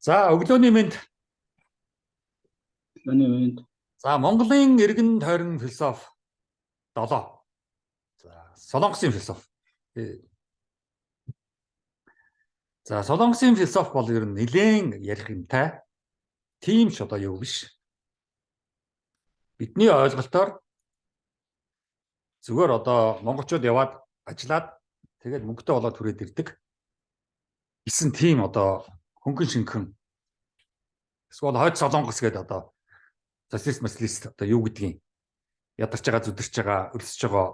За өглөөний мэнд. За Монголын иргэн тойрон философи 7. За Солонгосын философи. За Солонгосын философи бол ер нь нэлээд ярих юмтай. Тийм ч одоо юу биш. Бидний ойлголтоор зүгээр одоо монголчууд яваад ажиллаад тэгээд мөнгөтэй болоод түрээд ирдэг. Гэсэн тийм одоо хөнгөн шинхэн эсвэл хойд Солонгос гэдэг одоо социалист одоо юу гэдгийг ядарч байгаа, зүдэрч байгаа, өрсөж байгаа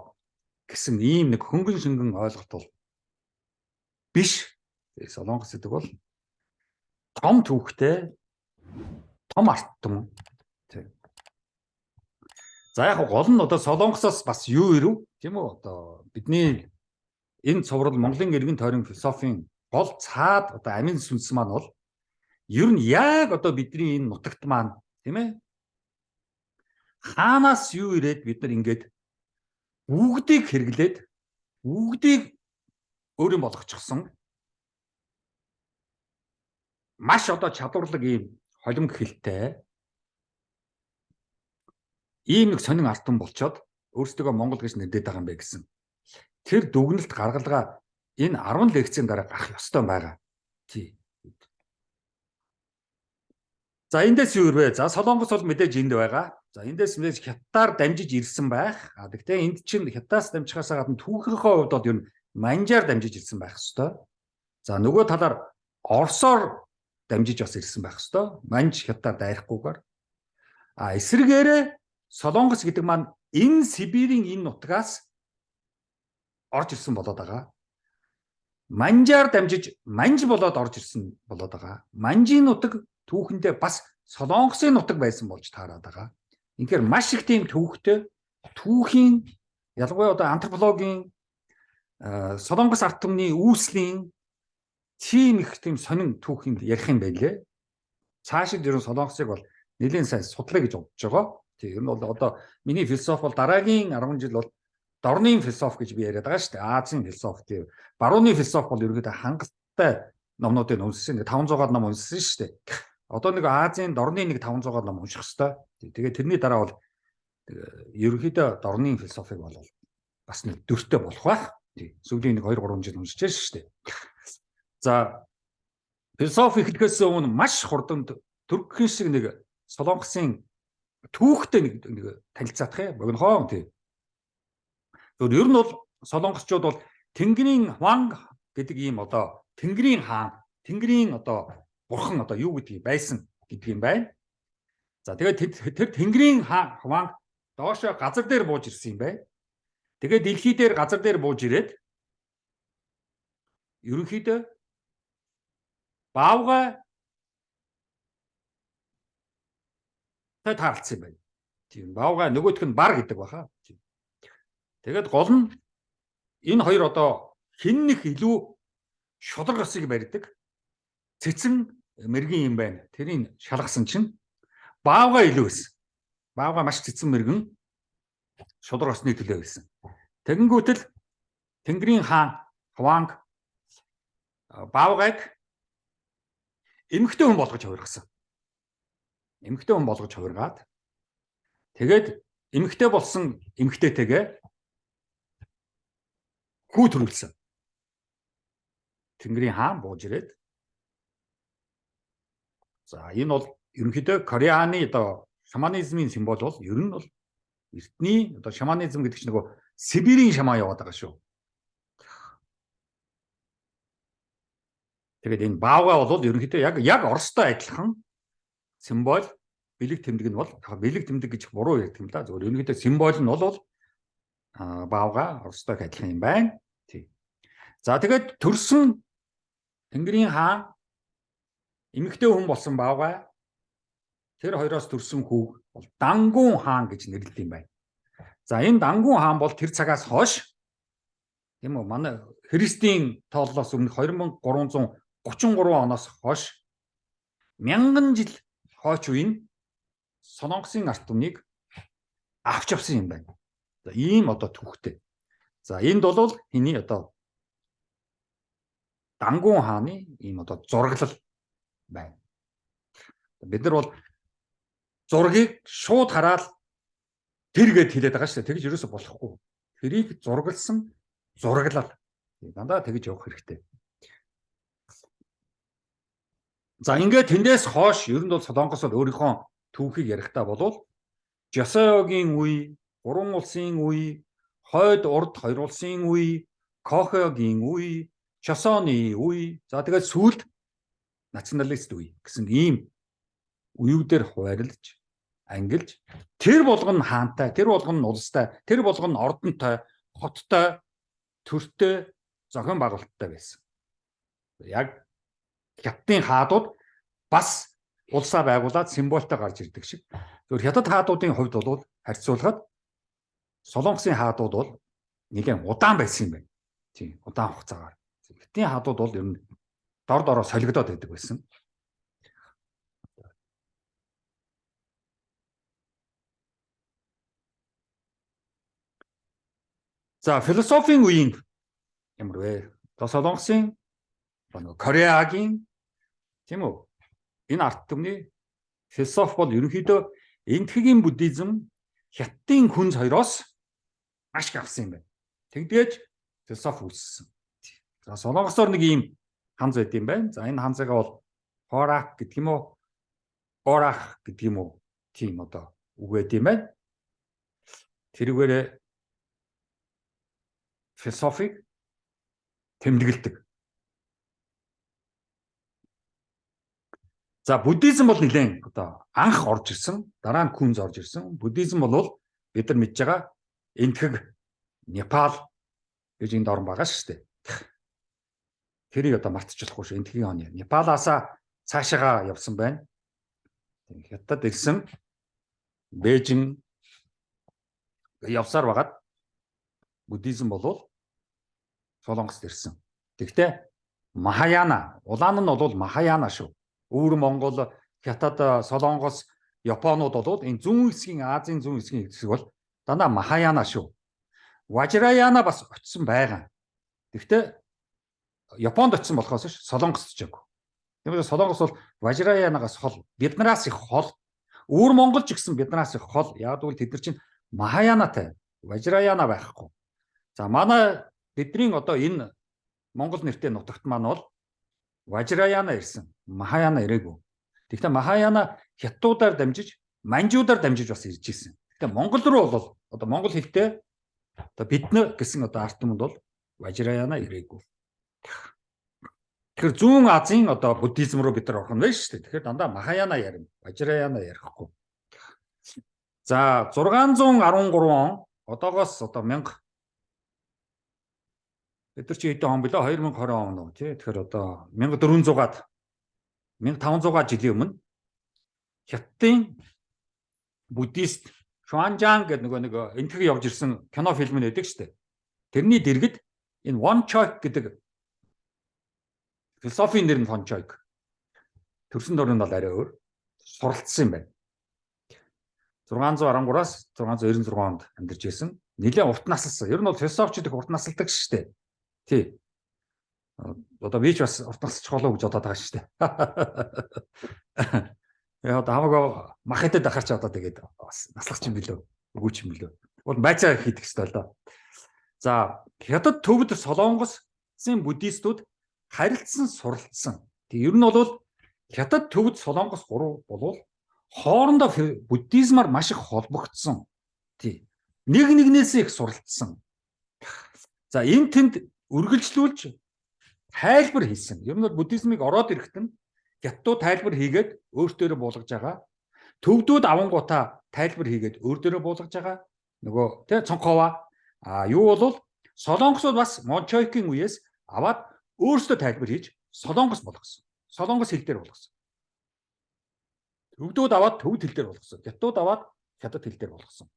гэсэн ийм нэг хөнгөн шингэн ойлголт бол биш. Солонгос гэдэг бол том түүхтэй, том арт том. За яг гол нь одоо Солонгосоос бас юу ирв тийм үү? Одоо бидний энэ цуврал Монголын иргэн тойрон философийн гол цаад одоо амин сүнс маань бол ер нь яг одоо бидний энэ нутагт маань тийм ээ хаанаас юу ирээд бид нар ингээд бүгдийг хэрэглээд бүгдийг өөрийн болгочихсон маш одоо чадварлаг ийм холимог хэлтэй ийм нэг сонин алтан болчоод өөрсдөө Монгол гэж нэрлэдэг байгаа юм бэ гэсэн. Тэр дүгнэлт гаргалгаа энэ 10 лекцийн дараа гарах ёстой байгаа. Тий. За эндээс юу вэ? За Солонгос бол мэдээж энд байгаа. За эндээс мэдээж хятадаар дамжиж ирсэн байх. Гэхдээ энд чинь хятадаас дамжихаас гадна түүхийнхээ хувьд бол ер нь манжаар дамжиж ирсэн байх ёстой. За нөгөө талаар Оросоор дамжиж бас ирсэн байх ёстой. Манж хятадаар дайрахгүйгээр. Эсвэргээрээ Солонгос гэдэг маань энэ Сибирийн энэ нутгаас орж ирсэн болоод байгаа. Манжаар дамжиж манж болоод орж ирсэн болоод байгаа. Манжийн нутаг түүхэндээ бас Солонгосын нутаг байсан болж таарад байгаа. Инхээр маш их тийм түүхтэй түүхийн ялангуяа одоо антропологийн Солонгос арт түмний үүслийн тийм их тийм сонин түүхэнд ярих юм байлээ. Цаашид ерөн Солонгосыг бол нэлээд сайн судлаа гэж бодож байгаа. Тийм ер нь бол одоо миний философи бол дараагийн 10 жил бол дорны философи гэж би яриад байгаа шүү дээ. Азийн философи тийм. Барууны философи бол ерөөдөө хангалттай номнуудыг уншсан. 500-аад ном уншсан шүү дээ. Одоо нэг Азийн дорны нэг 500-аад ном унших хэвээр. Тэгээд тэрний дараа бол ерөөдөө дорны философиг бол бас нэг дөртөө болох байх. Сүүлийн нэг 2-3 жил уншиж шүү дээ. За философи хэлхээс өмнө маш хурдан түркхэн шиг нэг Солонгосын түүхтэй нэг танилцаах юм. Богинохон тийм. Ер нь бол Солонгосчууд бол Тэнгэрийн Хуанг гэдэг ийм одоо Тэнгэрийн хаан, Тэнгэрийн одоо бурхан одоо юу гэдгийг байсан гэдэг юм байна. За тэгээд тэр Тэнгэрийн хаан Хуанг доошоо газар дээр бууж ирсэн юм байна. Тэгээд дэлхий дээр газар дээр бууж ирээд ерөнхийдөө Баавгай таарлцсан юм байна. Тийм Баавгай нөгөөх нь бар гэдэг баха. Тэгээд гол нь энэ хоёр одоо хэн нэг илүү шудраг осыг барьдаг цэцэн мэргэн юм байна. Тэрийг шалгасан чинь Баавгай илүү байсан. Баавгай маш цэцэн мэргэн шудраг осны төлөө байсан. Тэгэнгүүтэл Тэнгэрийн хаан Хуанг Баавгайг эмэгтэй хүн болгож хувиргасан. Эмэгтэй хүн болгож хувиргаад тэгээд эмэгтэй болсон эмэгтэйтэйгээ хүү төрүүлсэн. Тэнгэрийн хаан бууж ирээд. За энэ бол ерөнхийдөө Кореаны одоо шаманизмын символ бол ер нь бол эртний одоо шаманизм гэдэг чинь нөгөө Сибирийн шамаа яваад байгаа шүү. Тэгээд энэ Баавгай бол ерөнхийдөө яг Оростой адилхан символ бэлэг тэмдэг нь бол бэлэг тэмдэг гэж буруу ярьдаг юм да. Зөвхөн ерөнхийдөө символ нь бол Баавгай Оростой адилхан юм байна. Тий. За тэгээд төрсөн Тэнгэрийн хаан эмэгтэй хүн болсон Баавгай тэр хоёроос төрсөн хүү бол Дангун хаан гэж нэрлэдэг юм байна. За энэ Дангун хаан бол тэр цагаас хойш тийм үү манай Христийн тооллоос өмнө 2333 оноос хойш 1000 жил хойч үеийн Солонгосын арт түмнийг авч явсан юм байна. За ийм одоо түүхтэй. За энд бол хэний одоо Дангун хааны ийм одоо зураглал байна. Бид нар бол зургийг шууд хараад тэргээд хэлээд байгаа шүү дээ. Тэгж ерөөсө болохгүй. Тэрийг зургалсан зураглал. Дандаа тэгж явах хэрэгтэй. За ингээд тэндээс хойш ер нь бол Солонгос бол өөрийнхөө түүхийг ярихдаа болвол Жосеогийн үе, Гурван улсын үе, Хойд урд хоёр улсын үе, Кохеогийн үе, Чосоны үе, за тэгээд сүүлд националист үе гэсэн ийм үеүүдээр хуваарлаж, ангилж тэр болгоно хаантай, тэр болгоно улстай, тэр болгоно ордонтой, хоттой, төртэй, зохион байгуулалттай байсан. Яг Хятадын хаадууд бас улсаа байгуулад символтой гарч ирдэг шиг. Зөвхөн Хятад хаадуудын хувьд бол харьцуулахад Солонгосын хаадууд бол нэгэн удаан байсан юм байна. Тийм, удаан хугацаагаар. Хятадын хаадууд бол ер нь дор дороо солигдоод байдаг байсан. За, философийн үеийн ямар вэ? Солонгосын Кореагийн тийм үү? Энэ арт түмний философи бол ерөнхийдөө энэтхэгийн буддизм Хятадын хүнс хоёроос маш их авсан юм байна. Тэгдэж философи үүссэн. За Солонгосоор нэг ийм ханз байд юм байна. За энэ ханзгаа бол Хорах гэдэг юм уу? Орах гэдэг юм уу? Тийм одоо үг байд юм байна. Тэрүүгээр философиг тэмдэглэдэг. За буддизм бол нэлээд одоо анх орж ирсэн, дараа нь күнз орж ирсэн. Буддизм бол бид нар мэдж байгаа энэтхэг Непал гэж энд орн байгаа шүү дээ. Тэрийг одоо мартчихлахгүй шүү. Энэтхэгийн оны Непалаасаа цаашаага явсан байна. Хятад ирсэн Бээжин явсаар байгаад буддизм бол Солонгост ирсэн. Тэгвэл Махаяна, улаан нь бол Махаяна шүү. Өвөр Монгол, Хятад, Солонгос, Японууд бол энэ зүүн хэсгийн Азийн зүүн хэсгийн хэсэг бол дандаа Махаяна шүү. Важраяна бас очсон байгаа. Тэгвэл Японд очсон болохоос ш Солонгост очаагүй. Тэгвэл Солонгос бол Важраянагаас хол, биднээс их хол. Өвөр Монгол ч гэсэн биднээс их хол. Яг бол тэд нар чинь Махаянатай, Важраяна байхгүй. За манай бидний одоо энэ Монгол нэртэй нутагт маань бол Важраяна ирсэн. Махаяна ирээгүй. Тэгвэл Махаяна хятадуудаар дамжиж, манжуудаар дамжиж бас ирж ирсэн. Тэгвэл Монгол руу бол одоо монгол хэлтэй одоо биднэ гэсэн одоо арт түмэнд бол Важраяна ирээгүй. Тэгэхээр зүүн Азийн одоо буддизм руу бид нар орох нь байна шүү дээ. Тэгэхээр дандаа Махаяна ярина, Важраяна ярихгүй. За 613 он одоогоос одоо 1000 бид нар чи хэдэн он билээ 2020 он уу тий. Тэгэхээр одоо 1400-аад 1500-аад жилийн өмнө Хятадын буддист Шуанжан гэдэг нэг энэтхэг явж ирсэн кино фильм нэдэг шүү дээ. Тэрний дэргэд энэ Won Chok гэдэг философийн нэр нь Won Chok. Төрсөн дөрөнд бол арай өөр. Суралцсан юм байна. 613-аас 696 онд амьдарч байсан. Нэлээд урт наслсан. Ер нь бол философчид их урт насалдаг шүү дээ. Тий. Одоо би ч бас урт насчих болов гэж бодоод байгаа шүү дээ. Яа одоо хамаагүй мах хэдэд ахарч одоо тэгээд бас наслах юм билүү. Үгүй ч юм билүү. Бол байцаа хийдэг ёстой л доо. За Хятад төвд Солонгосын буддистууд харилцсан суралцсан. Тэг ер нь бол Хятад төвд Солонгос гурав болвол хоорондоо буддизмаар маш их холбогдсон. Тий. Нэг нэгнээс их суралцсан. За энэ тэнд үргэлжлүүлж тайлбар хийсэн. Ер нь бол буддизмыг ороод ирэхэд нь Хятадууд тайлбар хийгээд өөртөө буулгаж байгаа. Төвдүүд авангуудаа тайлбар хийгээд өөртөө буулгаж байгаа. Нөгөө тэ цонхова юу бол Солонгосууд бас Мончойкийн үеэс аваад өөрсдөө тайлбар хийж Солонгос болгосон. Солонгос хэл дээр болгосон. Төвдүүд аваад төвд хэл дээр болгосон. Хятадууд аваад Хятад хэл дээр болгосон.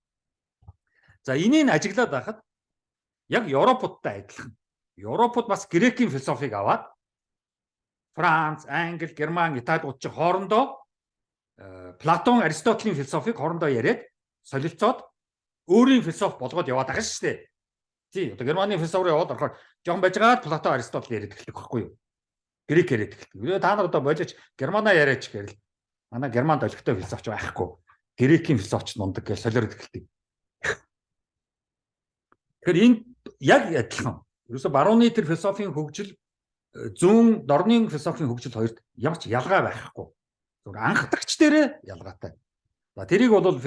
За энийг ажиглаад байхад яг Европуудтай адилхан. Европууд бас грекийн философиг аваад Франц, Англи, Герман, Италиуд ч хоорондоо Платон, Аристотелийн философиг хоорондоо яриад солилцоод өөрийн философи болгоод яваад байгаа шүү дээ. Тий, одоо Германы философи руу яваад орохоор жоохон байжгаад Платон, Аристотель яриад эхэлдэг байхгүй юу? Грек яриад эхэлдэг. Та нар одоо болж Германаа яриач гэрэл. Манай Германд олигтой философч байхгүй. Грекийн философч мундаг гэж солиорд эхэлдэг. Тэгэхээр энэ яг адилхан. Ерөөсө барууны тэр философийн хөгжил зүүн дорны философийн хөгжил хоёрт ямар ч ялгаа байхгүй. Зөвхөн анхдагч дээрээ ялгаатай. За тэрийг бол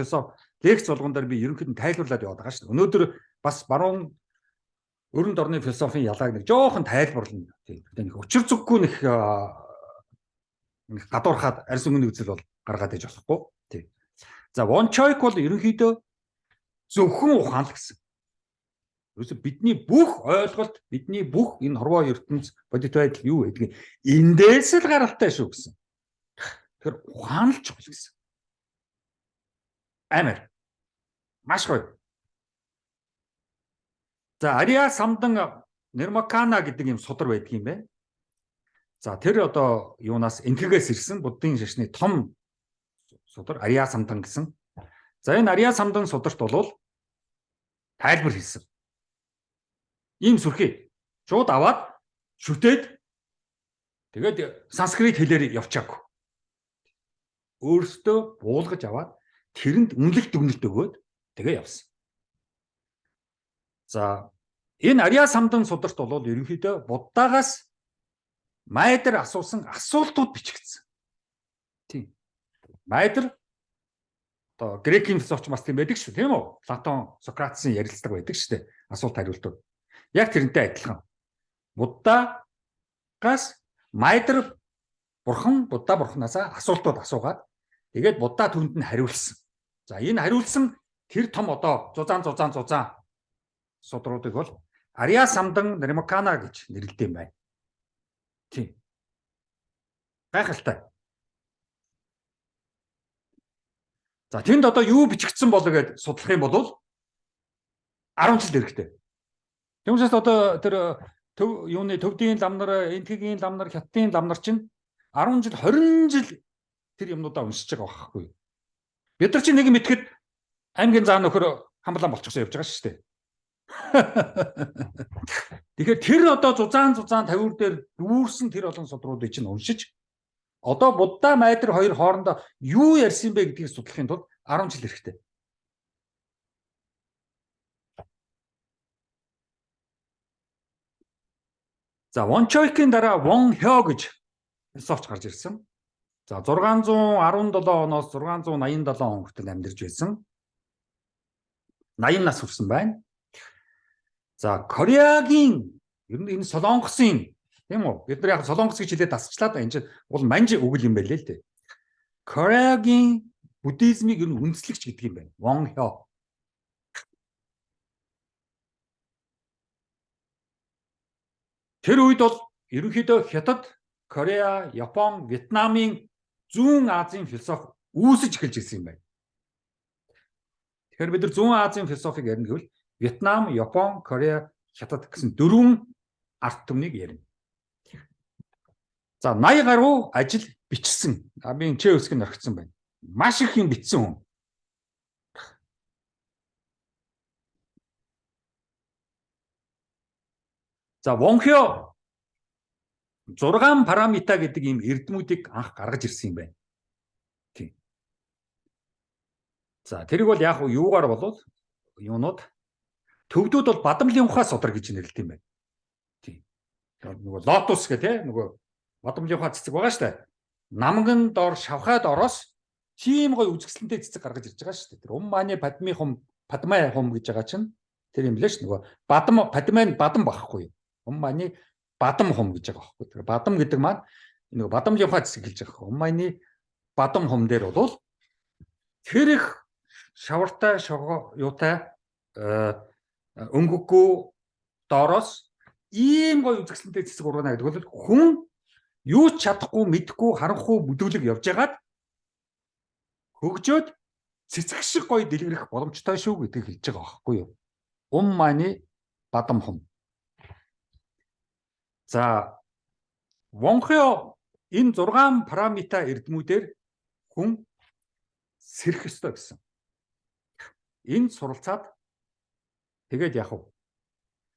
лекц болгон дээр би ерөнхийдөө тайлбарлаад яваад байгаа шүү дээ. Өнөөдөр бас баруун өрн дорны философийн ялгааг нэг жоохон тайлбарлана. Тийм. Нэг учир зүггүй нэг гадуурхаад арьс өнгөний үзэл бол гаргаад иж болохгүй. Тийм. За Вон Чойк бол ерөнхийдөө зөвхөн ухаан л гэсэн. Ерөөсө бидний бүх ойлголт, бидний бүх энэ хорвоо ертөнц бодит байдал юу гэдгийг эндээс л гаралтай шүү гэсэн. Тэгэхээр ухаан л чухал гэсэн. Амар. Маш гоё. За Ариа Самдан Нирмакана гэдэг юм судар байдаг юм байна. За тэр одоо юунаас энтгэгээс ирсэн буддын шашны том судар Ариа Самдан гэсэн. За энэ Ариа Самдан сударт бол тайлбар хийсэн. Ийм сүрхий шууд аваад шүтээд тэгээд санскрит хэлээр явчаагүй. Өөрөөсөө буулгаж аваад тэрэнд үнэлэлт дүгнэлт өгөөд тэгээ явсан. За энэ Ариа Самдан сударт бол ерөнхийдөө Буддагаас Майдар асуусан асуултууд бичигдсэн. Тийм. Майдар одоо грекийн философч бас тийм байдаг шүү, тийм үү? Платон, Сократесын ярилцлага байдаг шүү дээ. Асуулт хариултууд. Яг тэрнтэй адилхан. Буддагаас Майдар Будда бурхнаасаа асуултууд асуугаад тэгээд Будда түүнд нь хариулсан. За энэ хариулсан тэр том одоо зузаан судруудыг бол Ариа Самдан Нирмакана гэж нэрлэдэг юм байна. Тийм. Гайхалтай. За тэнд одоо юу бичигдсэн болоо гэж судлах юм бол 10 жил хэрэгтэй. Тэгмээс одоо тэр юуны төвдийн лам нар, энтгийн лам нар, хятадын лам нар чинь 10 жил 20 жил тэр юмнуудаа уншиж байгаа байхгүй юу? Бид нар чинь нэг юм итгэхэд аймгийн заа нөхөр хамблан болчихсон явж байгаа шүү дээ. Тэгэхээр тэр одоо зузаан тавиур дээр дүүрсэн тэр олон судруудыг чинь уншиж одоо Будда Майдар хоёр хоорондоо юу ярьсан бэ гэдгийг судлахын тулд 10 жил хэрэгтэй. За Вон Чойкийн дараа Вон Хё гэж философч гарч ирсэн. За 617 оноос 687 он хүртэл амьдарч байсан. 80 нас хүрсэн байна. За Кореагийн ер нь энэ Солонгосын тийм үү? Бид нар яг Солонгос гэж хэлээд тасчлаад энэ чинь бол манж өгөл юм байлээ л дээ. Кореагийн буддизмыг ер нь үндэслэгч гэдэг юм байна. Вон Хё. Тэр үед бол ерөнхийдөө Хятад, Кореа, Япон, Вьетнамын зүүн Азийн философи үүсэж эхэлж ирсэн юм байна. Тэгэхээр бид нар зүүн Азийн философиг ярина гэвэл Вьетнам, Япон, Кореа, Хятад гэсэн дөрвөн арт түмнийг ярина. За 80 гаруй ажил бичсэн. Би Чэ Өсгөн орхицсан байна. Маш их юм бичсэн хүн. За Вон Хё 6 парамита гэдэг ийм эрдэмүүдийг анх гаргаж ирсэн юм байна. Тийм. За тэрийг бол яг юугаар болов юунууд төвдүүд бол бадамлын ухаа судар гэж нэрлэдэг юм байна. Тийм. Нөгөө лотус гэх тийм нөгөө бадамлын ухаа цэцэг байгаа шүү дээ. Намган дор шавхаад ороос тийм гоё үзэсгэлэнтэй цэцэг гаргаж ирж байгаа шүү дээ. Тэр Умманы падмай хум гэж байгаа чинь тэр юм лээ ш нөгөө бадам багхгүй. Умманы бадам хум гэж байгаа байхгүй. Тэр бадам гэдэг маань нөгөө бадамлын ухаа цэцэг хэлж байгаа. Умманы бадам хум дээр бол тэр их шавартай юутай өнгөгүй доороос ийм гоё үзэсгэлэнтэй цэцэг ургана гэдэг бол хүн юу ч чадахгүй, мэдэхгүй, харанхуй бүдүүлэг явж байгаад хөгжөөд цэцэг шиг гоё дэлгэрэх боломжтой шүү гэдгийг хэлж байгаа байхгүй юу? Умманы бадам хум. За Вон Хё энэ 6 парамита эрдэмүүдээр хүн сэрэх ёстой гэсэн. Энэ суралцаад тэгээд яг уу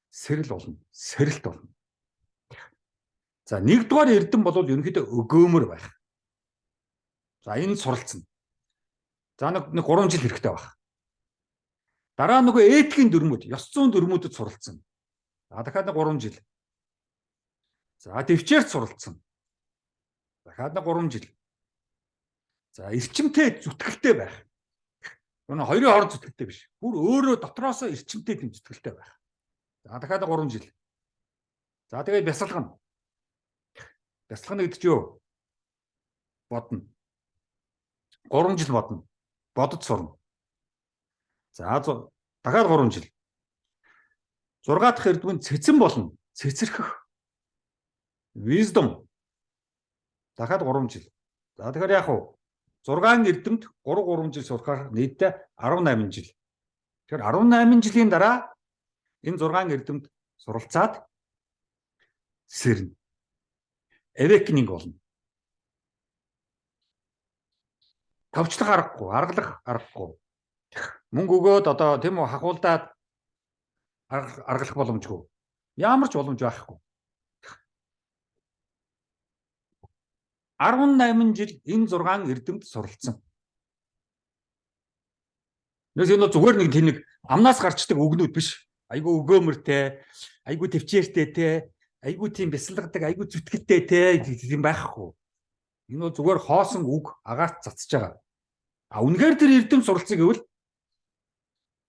сэрэл болно, сэрэлт болно. За нэгдүгээр эрдэм бол ерөнхийдөө өгөөмөр байх. За энэ суралцсан. За нэг 3 жил хэрэгтэй баг. Дараа нөгөө этикийн дүрмүүд, ёс зүйн дүрмүүдэд суралцсан. За дахиад нэг 3 жил. За төвчээрт суралцсан. Дахиад нэг 3 жил. За эрчимтэй зүтгэлтэй байх. Өнөө хоёрын хооронд зүтгэлтэй биш. Бүр өөрөө дотроосоо эрчимтэй тийм зүтгэлтэй байх. За дахиад 3 жил. За тэгээд бясалгана. Бясалгана гэдэг чинь юу? Бодно. 3 жил бодно. Бодож сурна. За дахиад 3 жил. 6 дахь эрдмийн цэцэн болно. Цэцэрхэх. Wisdom. Дахиад 3 жил. За тэгэхээр яах вэ? 6 эрдэмт 3 жил сурахаар нийтдээ 18 жил. Тэгэхээр 18 жилийн дараа энэ 6 эрдэмт суралцаад сэрнэ. Awakening болно. Товчлох аргагүй, аргалах аргагүй. Мөнгө өгөөд одоо тийм үү хахуулдаад аргалах боломжгүй. Ямар ч боломж байхгүй. 18 жил энэ 6 эрдэмт суралцсан. Нэс энэ зүгээр нэг тэнэг амнаас гарчдаг үгнүүд биш. Айгу өгөөмөртэй, айгу төвчээртэй те, айгу тийм бясалгадаг, айгу зүтгэлтэй те тийм байхгүй. Энэ бол зүгээр хоосон үг агаарт цацж байгаа. А үнэхээр тэр эрдэм суралцсан гэвэл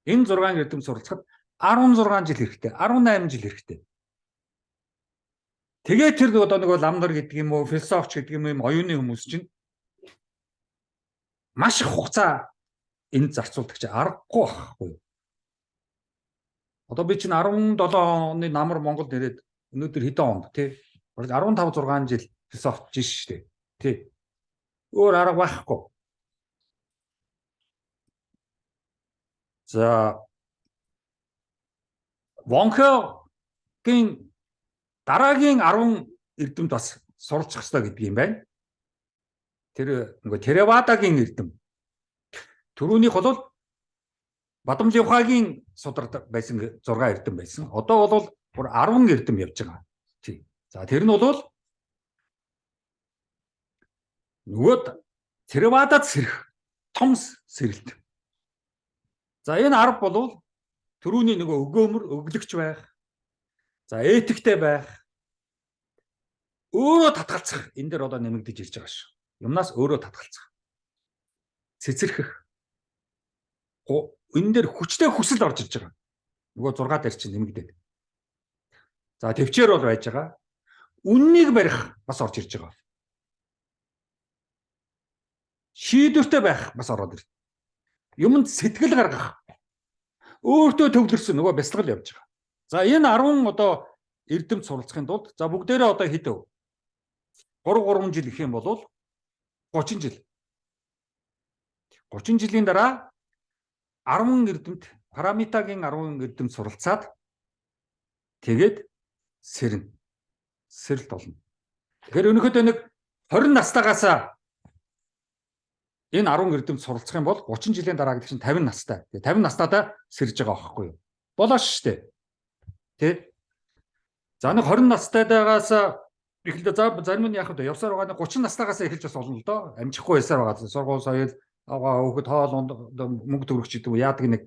энэ 6 эрдэм суралцахад 16 жил хэрэгтэй, 18 жил хэрэгтэй. Тэгээд тэр одоо нэг ламнар гэдэг юм уу, философч гэдэг юм оюуны хүмүүс чинь маш их хугацаа энд зарцуулдаг чи аргагүй байхгүй. Одоо би чинь 17 оны намар Монголд ирээд өнөөдөр хэдэн онд тий 15 6 жил философч шүү дээ. Тий. Өөр арга байхгүй. За Вонхогийн дараагийн 10 эрдэмт бас суралцах хэрэгтэй гэдэг юм байна. Тэр нөгөө Theravadaгийн эрдэм. Төрөөнийх бол Бадамжийн ухаагийн судард байсан 6 эрдэм байсан. Одоо бол бүр 10 эрдэм явж байгаа. Тий. За тэр нь бол нөгөө Theravadад сэрэх том сэрэлт. За энэ 10 бол төрөүний нөгөө өгөөмөр, өглөгч байх. За этиктэй байх. Өөрөө татгалцах энэ дээр одоо нэмэгдэж ирж байгаа шүү. Юмнаас өөрөө татгалцах. Цэцэрхэх. Энэ дээр хүчтэй хүсэл орж ирж байгаа. Нөгөө 6 дээр чинь нэмэгдээд. За төвчээр бол байж байгаа. Үннийг барих бас орж ирж байгаа. Шийдвэртэй байх бас ороод ирж. Юмд сэтгэл гаргах. Өөртөө төвлөрсөн нөгөө бясалгал явж байгаа. За энэ 10 одоо эрдэмт суралцахын тулд за бүгдээрээ одоо хэдв 3 жил гэх юм бол 30 жил. 30 жилийн дараа 10 эрдэмт Парамитагийн 10 эрдэмт суралцаад тэгээд сэрнэ. Сэрэлт болно. Тэгэхээр өнөөхдөө нэг 20 настайгаас энэ 10 эрдэмт суралцах юм бол 30 жилийн дараа гэдэг чинь 50 настай. Тэгээ 50 настайдаа сэрж байгаа байхгүй юу? Болоош штэ. Тэ? За нэг 20 настайдаагаас эхэлдэ за зарим нь яах вэ? Явсаар байгаа нэг 30 настайгаас эхэлж бас болно л доо. Амжихгүй байсаар байгаа. Сургууль соёл аваа хөөхд хоол мөнгө төгрөгч гэдэг үү яадаг нэг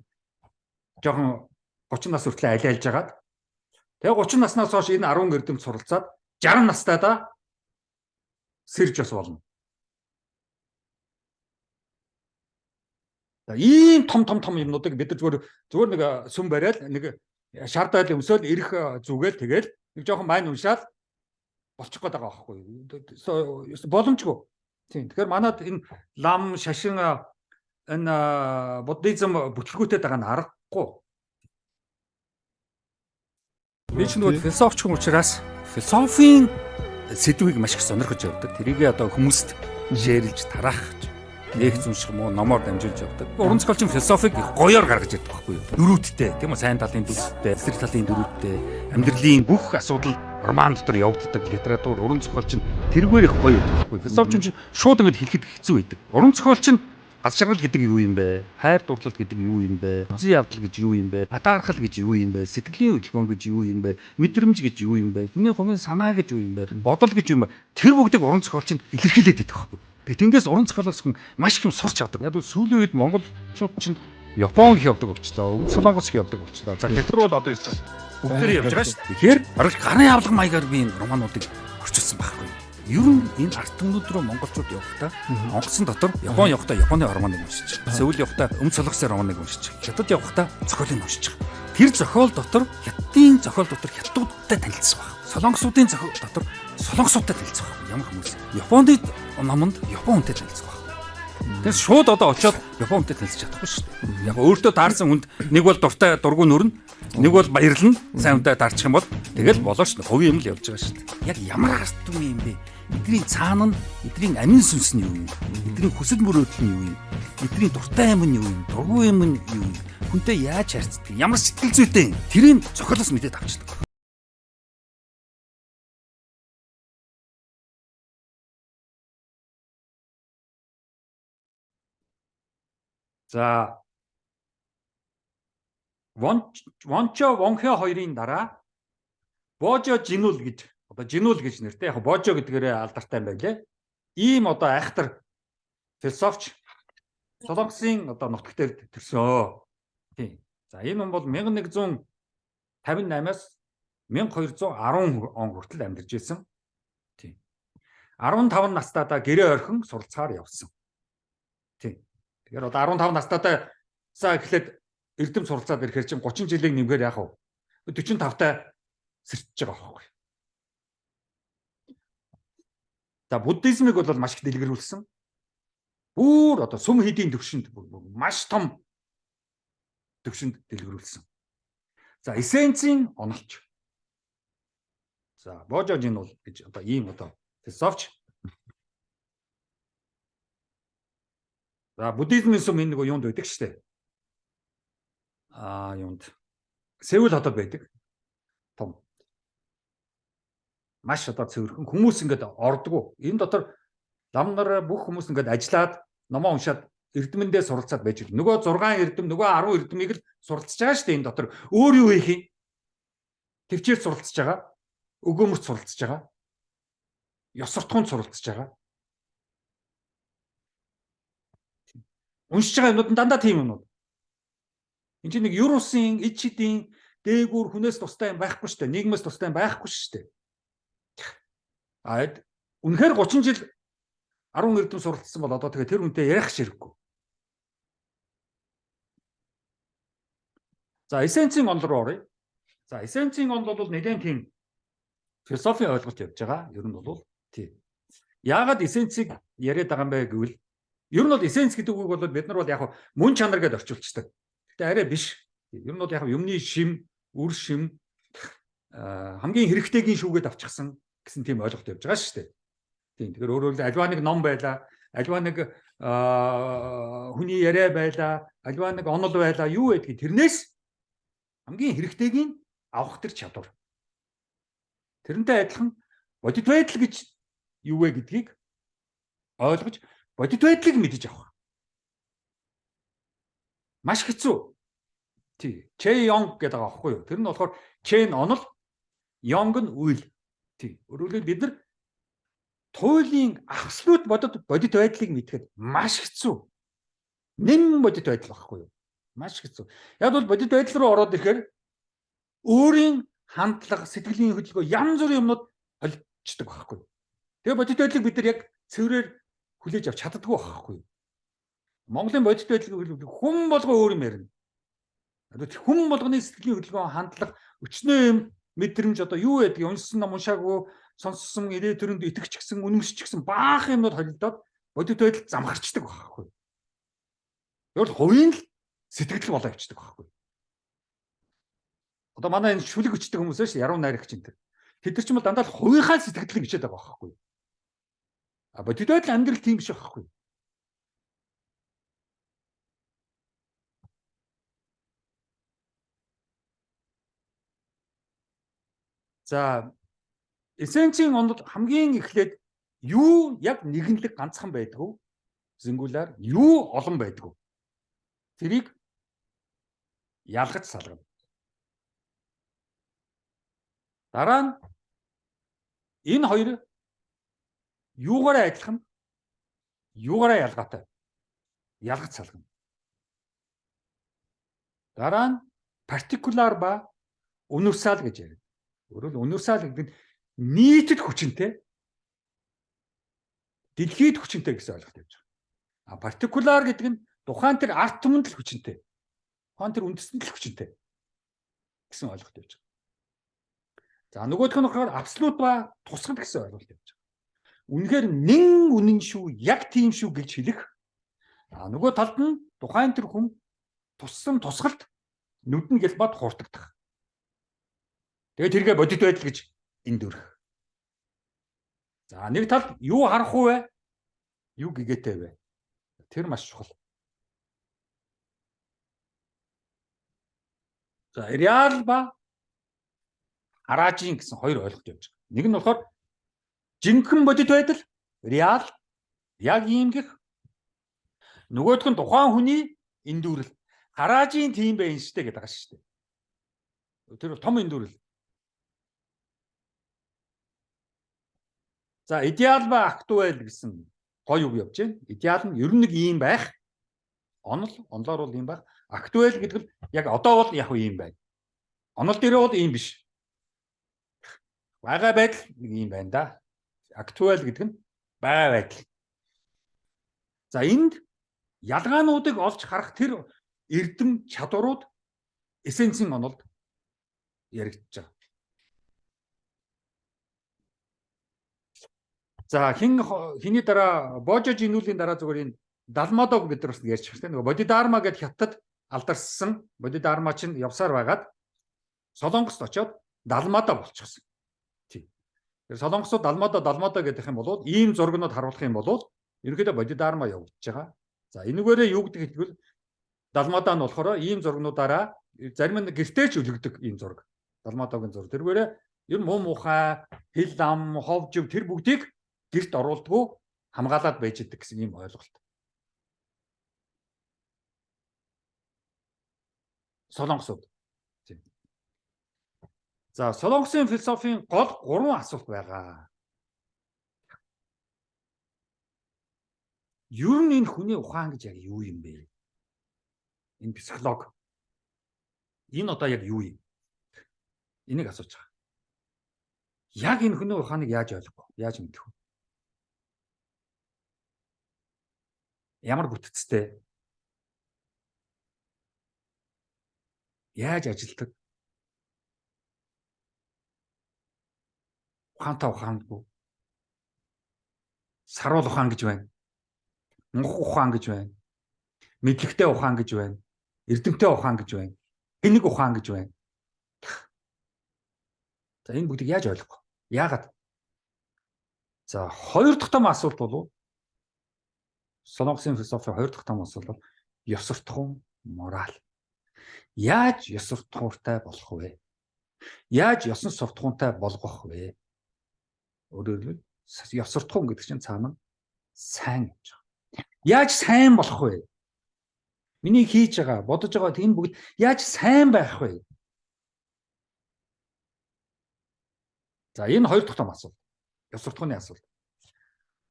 жоохон 30 нас хүртэл алиалж агаад. Тэгээ 30 наснаас хойш энэ 10 эрдэмт суралцаад 60 настайдаа сэрж бас болно. Ийм том юмнуудыг бид нар зүгээр нэг сүм бариад нэг шар дойл өмсөөл ирэх зүгээл тэгэл нэг жоохон мань уншаал болчих гээд байгаа байхгүй боломжгүй. Тийм. Тэгэхээр манад энэ лам шашин энэ буддизм бүтлгүүтээд байгаа нь аргагүй. Би ч нөгөө философч хүн учраас философийн сэдвийг маш их сонирхож явдаг. Тэрийг одоо хүмүүст шеэрлж тараах нэг зүнших муу номоор дамжуулж явдаг. Уран зохиолч философиг гоёор гаргаж ирдэг байхгүй юу? Дөрүүдтэй, тийм үү? Сайн талын дөрүүдтэй, эсрэг талын дөрүүдтэй, амьдралын бүх асуудал роман дотор явагддаг литератур, уран зохиолч тэргээр их гоё байдаг байхгүй юу? Философч шууд ингэж хэлэхэд хэцүү байдаг. Уран зохиолч аз жаргал гэдэг юу юм бэ? Хайр дурлал гэдэг юу юм бэ? Зүй явдал гэж юу юм бэ? Атаархал гэж юу юм бэ? Сэтгэлийн хөдөлгөөн гэж юу юм бэ? Мэдрэмж гэж юу юм бэ? Хүний хувийн санаа гэж юу юм бэ? Бодол гэж юу юм бэ? Тэр бүгдийг уран зохиолч илэрхийлээд байдаг байхгүй юу? Тэнгээс уран зохиолоос хүн маш их юм сурч чаддаг. Яг л сүүлийн үед монголчууд чинь Япон их явдаг болчихлоо. Өмнө Солонгос их явдаг болчихлоо. За хятад бол одоо бүгдээр явж байгаа шүү дээ. Тэгэхээр арга гарын авлага маягаар би энэ романуудыг орчуулсан байхгүй. Ер нь энэ арт түмнүүд рүү монголчууд явахдаа онгоцсон дотор Япон явахдаа Японы романыг уншиж, Сеул явахдаа Өмнө Солонгосын романыг уншиж, Хятад явахдаа зохиолыг уншиж. Тэр зохиол дотор хятадын зохиол дотор хятадуудтай танилцсан баг. Солонгосуудын зохиол дотор солонгосуудтай танилцсан баг. Ямар хүмүүс. Японы номонд Япон хүнтэй танилцсан баг. Тэгээс шууд одоо очиод Япон хүнтэй танилцж чадахгүй шүү дээ. Яг өөртөө таарсан хүнд нэг бол дуртай дургуй нүрнэ, нэг бол баярлна, сайн хүнтэй таарчих юм бол тэгэл болоо шүү дээ. Хувийн юм л явж байгаа шүү дээ. Яг ямар арт түмэн юм бэ? Эдний цаана нь эдний амин сүнс нь юу юм? Эдний хүсэл мөрөөдөл нь юу юм? Эдний дуртай юм нь юу юм? Дургуй юм нь юу юм? Хүнтэй яаж харьцдаг? Ямар сэтгэл зүйтэй юм? Тэрийг зохиолоос мэдээд авчдаг. За Вончо Вонхё хоёрын дараа Божо Жинул гэж одоо Жинул гэж нэртэй яг Божо гэдгээрээ алдартай юм байлээ. Ийм одоо айхтар философч Солонгосын одоо нутаг дээр төрсөн. Тийм. За энэ хүн бол 1158-аас 1210 он хүртэл амьдарч ирсэн. Тийм. 15 настайдаа гэрээ орхин суралцахаар явсан. Тийм. Тэгэхээр одоо 15 настайдаа эхлээд эрдэм суралцаад ирэхээр чинь 30 жилийн нэмгээр яах вэ? 45-тай сэрчж байгаа байхгүй. За буддизмыг бол маш их дэлгэрүүлсэн. Бүр одоо сүм хэдийн төвшөнд маш том төвшөнд дэлгэрүүлсэн. За эссенцийн онолч. За Божо Жинул гэж одоо ийм одоо философч. За буддизмын сүм энэ нэг юунд байдаг шүү дээ. Юунд Сеул хотод байдаг. Том. Маш одоо цэвэрхэн хүмүүс ингээд ордгоо. Энэ дотор лам нар бүх хүмүүс ингээд ажиллаад номоо уншаад эрдэмэндээ суралцаад байж байгаа. Нөгөө 6 эрдэм, нөгөө 10 эрдэмийг л суралцж байгаа шүү дээ энэ дотор. Өөр юу хийх юм? Төвчээр суралцж байгаа. Өгөөмөрт суралцж байгаа. Ёс суртахуунд суралцж байгаа. Уншиж байгаа юмнууд нь дандаа тийм юмнууд. Энд чинь нэг Юрусын, Ичидийн дээгүүр хүнээс тустай юм байхгүй шүү дээ. Нийгмээс тустай юм байхгүй шүү дээ. Үнэхээр 30 жил 10 эрдэм суралцсан бол одоо тэгээ тэр үнтэй ярих ширэггүй. За эссенцийн онол руу оръё. За эссенцийн онол бол нэгэн тийм философийн ойлголт явж байгаа. Ер нь бол тийм. Яагаад эссенцийг яриад байгаа юм бэ гэвэл ер нь бол эссенц гэдэг үг бол бид нар бол яг мөн чанар гэдээ орчуулчихдаг. Гэтэ арай биш. Ер нь бол яг юмны шим, үр шим хамгийн хэрэгтэйгийн шүүгээд авчихсан гэсэн тийм ойлголт явж байгаа шүү дээ. Тийм. Тэгэхээр өөрөөр хэлбэл альва нэг ном байла, альва нэг хүний яриа байла, альва нэг онол байла, юу байдгийг тэрнээс хамгийн хэрэгтэйгийн авах тэр чадвар. Тэрнтэй адилхан бодит байдал гэж юу вэ гэдгийг ойлгож бодит байдлыг мэдэж авах. Маш хэцүү. Тий. Чэ Йонг гэдэг байгаа байхгүй юу? Тэр нь болохоор Чэ нь онол, Йонг нь үйл. Тий. Өөрөөр хэлбэл бид нар туйлын абсолют бодит байдлыг мэдхэд маш хэцүү. Нэм бодит байдал байхгүй юу? Маш хэцүү. Яг бол бодит байдал руу ороод ирэхээр өөрийн хандлага, сэтгэлийн хөдөлгөөн янз бүрийн юмнууд олждаг байхгүй юу? Тэгээ бодит байдлыг бид нар яг цэврээр хүлээж авч чаддаггүй байхгүй юу? Монголын бодит байдлыг хүн болгоо өөр юм ярина. Хүн болгоны сэтгэлийн хөдөлгөөн, хандлага, өчнөө юм мэдрэмж одоо юу байдгийг уншсан ном уншаагүй, сонссон ирээ төрөнд итгэж гисэн, үнэмшиж гисэн баах юмнууд холилдоод бодит байдал замхарчдаг байхгүй. Тэгвэл хувийн л сэтгэл болоо явчихдаг байхгүй. Одоо манай энэ шүлэг өчтөг хүмүүс шүү, яруу найрагч энэ. Тэд нар ч юм бол дандаа хувийнхаа сэтгэлийг хичээд байгаа байхгүй. Бодит байдал амьдрал тийм биш байхгүй. За эссенцийн онол хамгийн эхлээд юу яг нэгэнлэг ганцхан байдгүй, singular юу олон байдгүй. Тэрийг ялгаж салгана. Дараа нь энэ хоёр юугаараа адилхан? Юугаараа ялгаатай? Ялгац салгана. Дараа нь партикуляр ба универсал гэж яриад. Өөрөөр универсал гэдэг нь нийтэд хүчинтэй, дэлхийд хүчинтэй гэсэн ойлголт явж байгаа. А партикуляр гэдэг нь тухайн тэр арт түмэнд л хүчинтэй. Тухайн тэр үндэстэнд л хүчинтэй гэсэн ойлголт явж байгаа. За нөгөөх нь болохоор абсолют ба тусгал гэсэн ойлголт явж байгаа. Үнэхээр нэн үнэн шүү, яг тийм шүү гэж хэлэх. А нөгөө талд нь тухайн тэр хүн туссан тусгалд нүдэн гэлбад хурдагдах. Тэгээд тэргээ бодит байдал гэж эндүрх. За нэг талд юу харах вэ? Юу гэгээтэй вэ? Тэр маш чухал. За реал ба хараажийн гэсэн хоёр ойлголт явж байгаа. Нэг нь болохоор жинхэнэ бодит байдал, реал яг ийм гэх. Нөгөөх нь тухайн хүний эндүрэл. Хараажийн тийм байх штэ гэдэг байгаа шүү дээ. Тэр бол том эндүрэл. За идеал ба актуал гэсэн гоё үг явж байна. Идеал нь ер нь нэг ийм байх. Онлоор бол ийм байх. Актуал гэдэг нь яг одоо бол яг ийм байна. Онол дээрээ бол ийм биш. Байгаа байдал нэг ийм байна да. Актуал гэдэг нь байгаа байдал. За энд ялгаануудыг олж харах тэр эрдэм чадварууд эссенцийн онолд яригдж байгаа. За хиний дараа Божо Жинүүлийн дараа зүгээр энэ Далмадог гэдэг бас ярьж байна. Нөгөө Бодидаарма гэдэг хятад алдарсан Бодидаарма чинь явсаар байгаад Солонгост очоод Далмада болчихсон. Тийм. Тэр Солонгосод Далмада гэдэг юм бол ийм зургнууд харуулах юм бол ерөнхийдөө Бодидаарма явагдаж байгаа. За энэгээрээ юу гэдэг хэлбэл Далмада нь болохоор ийм зургнуудаараа зарим нь гэртээ ч үлгдэг ийм зураг. Далмадагийн зураг. Тэргээрээ ер нь муу мухай, хил ам, хов жив тэр бүгдийг гэрт оруулдгүй хамгаалаад байж идэг гэсэн ийм ойлголт. Солонгосууд. Тийм. За Солонгосын философийн гол 3 асуулт байгаа. Ер нь энэ хүний ухаан гэж яг юу юм бэ? Энэ психолог. Энэ одоо яг юу юм? Энийг асууж байгаа. Яг энэ хүний ухааныг яаж ойлгох вэ? Яаж мэдэх вэ? Ямар бүтцтэй? Яаж ажилдаг? Ухаантай ухаангүй. Саруул ухаан гэж байна. Мунхаг ухаан гэж байна. Мэдлэгтэй ухаан гэж байна. Эрдэмтэй ухаан гэж байна. Гэнэг ухаан гэж байна. За энэ бүгдийг яаж ойлгох вэ? Яагаад? За хоёр дахь том асуулт бол Солонгосын философийн хоёр дахь том асуулт бол ёс суртахуун, мораль. Яаж ёс суртахуунтай болох вэ? Яаж ёс суртахуунтай болгох вэ? Өөрөөр хэлбэл ёс суртахуун гэдэг чинь цаана сайн гэж байна. Яаж сайн болох вэ? Миний хийж байгаа, бодож байгаа энэ бүгд яаж сайн байх вэ? За энэ хоёр дахь том асуулт. Ёс суртахууны асуулт.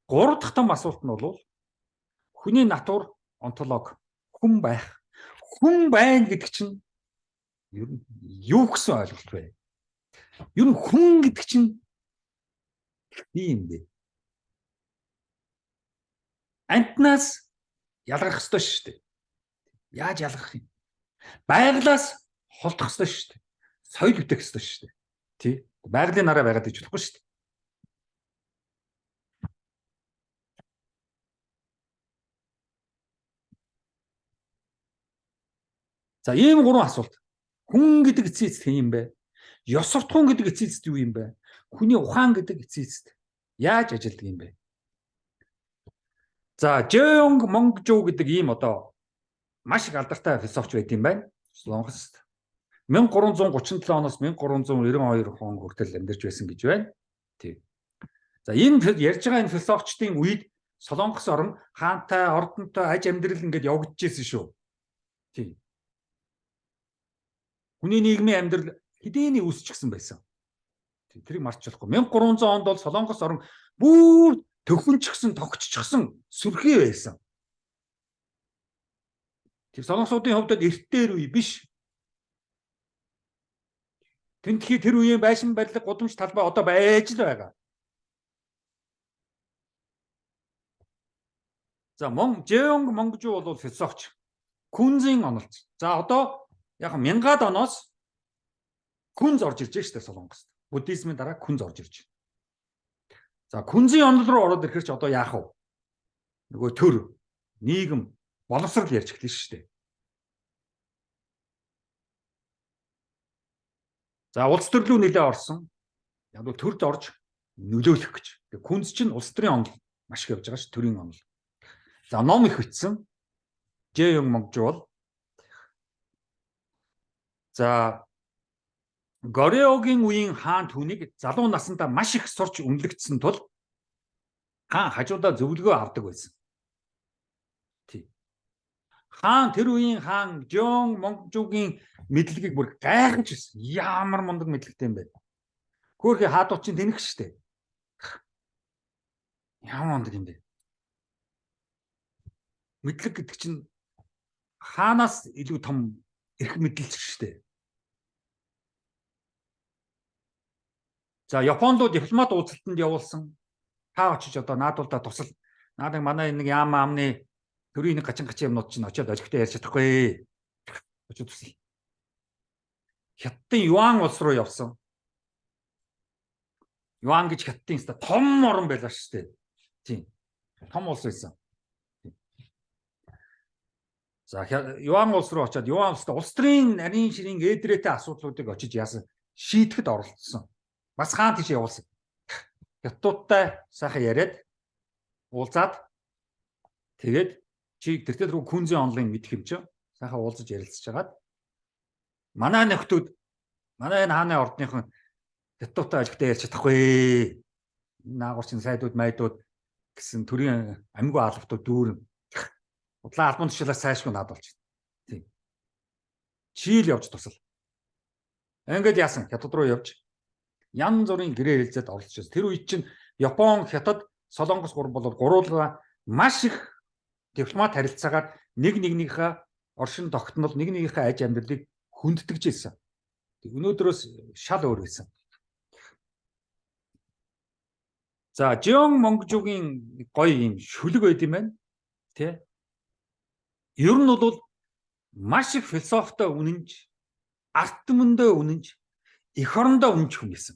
Гурав дахь том асуулт нь бол хүний натур, онтолог, хүн байх. Хүн байна гэдэг чинь ер нь юу гэсэн ойлголт вэ? Ер нь хүн гэдэг чинь ийм бэ? Амтнаас ялгарх ёстой шүү дээ. Яаж ялгарх юм? Байгалаас холдох ёстой шүү дээ. Соёл бүтээх ёстой шүү дээ. Тий? Байгалийн нараа байгаад иж болохгүй шүү дээ. За ийм 3 асуулт. Хүн гэдэг эцсийн эцэст хэм юм бэ? Ёс суртахуун гэдэг эцсийн эцэст юу юм бэ? Хүний ухаан гэдэг эцсийн эцэст яаж ажилдаг юм бэ? За Жеонг Монgjou гэдэг ийм одоо маш их алдартай философч байт юм байна. Солонгост 1337 оноос 1392 он хүртэл амьдарч байсан гэж байна. Тийм. За энэ ярьж байгаа энэ философчдын үед Солонгос орн хаантай, ордонтой аж амьдрал ингээд явагдчихсэн шүү. Тийм. Хүний нийгмийн амьдрал хэдийнэ үүсчихсэн байсан. Тэрийг марч болохгүй. 1300 онд бол Солонгос орн бүр төхөн ч гэсэн тогч ч гэсэн сүрхий байсан. Тэр солонгосуудын хувьд эртээр үе биш. Тэнтхий тэр үеийн байшин барилга гудамж талбай одоо байж л байгаа. За Жеонг Монгжу бол философч. Күнзийн онолц. За одоо яг 1000-аад оноос күнз орж ирж штэ Солонгост. Буддизмын дараа күнз орж ирж байна. За күнзийн онол руу ороод ирэхэр ч одоо яах вэ? Нөгөө төр, нийгэм, боловсрол ярьж эхэлнэ штэ. За улс төрлөө нэлээ орсон. Яг нь төрд орж нөлөөлөх гэж. Тэгээ күнз чинь улс төрийн онол маш их явж байгаа ш, төрийн онол. За ном их бичсэн. Жеонг Монгжу бол за Гореогийн үеийн хаан түүнийг залуу насндаа маш их сурч үнэлэгдсэн тул хаан хажуудаа зөвлөгөө авдаг байсан. Тий. Хаан тэр үеийн хаан Жеонг Монгжугийн мэдлэгийг бүр гайхаж байсан. Ямар мундаг мэдлэгтэй юм бэ? Хөөхий хаадууд чинь тэнэх штэ. Ямар мундаг юм бэ? Мэдлэг гэдэг чинь хаанаас илүү том эрх мэдэлч штэ. За Японд дипломат уулзалтанд явуулсан. Та очиж одоо наадуулдаа тусал. Наад манай нэг яама амны төрийн нэг гачин юмнууд чинь очиод олигтой ярьж чадахгүй. Очиж тусал. Хятадын Юан улс руу явсан. Юан гэж Хятадын ста том орн байлаа шүү дээ. Тийм. Том улс байсан. За Юан улс руу очиод Юан улстай улс төрийн нарийн ширийн ээдрээтэй асуудлуудыг очиж яасан шийдэхэд оролцсон. Бас хаан тийш явуулсан. Хятадтай сайхан яриад уулзаад тэгээд чи тэртээ рүү күнзийн онлын мэдэх юм чи сайхан уулзаж ярилцж хагаад манай нөхдүүд манай энэ хааны ордныхан Хятадтай олигтой ярьж чадахгүй. Наагуурчин сайдууд майдууд гэсэн төрийн амьгүй албатууд дүүрэн удлаа албан тушаалаас сайшгүй наад болж байна. Тийм. Чийл явж тусал. Ингээд яасан Хятад руу явж янз бүрийн гэрээ хэлцээд оролцож. Тэр үед чинь Япон, Хятад, Солонгос гурав бол гуруулга маш их дипломат харилцаагаар нэгнийхээ оршин тогтнол, нэгнийхээ аж амьдралыг хүндтгэж ирсэн. Өнөөдрөөс шал өөр байсан. За Жеонг Монгжугийн гоё юм шүлэг байд юм байна. Тэ? Ер нь бол маш их философитой үнэнж, арт мөндөө үнэнж, эх орондоо үнэнж хүн байсан.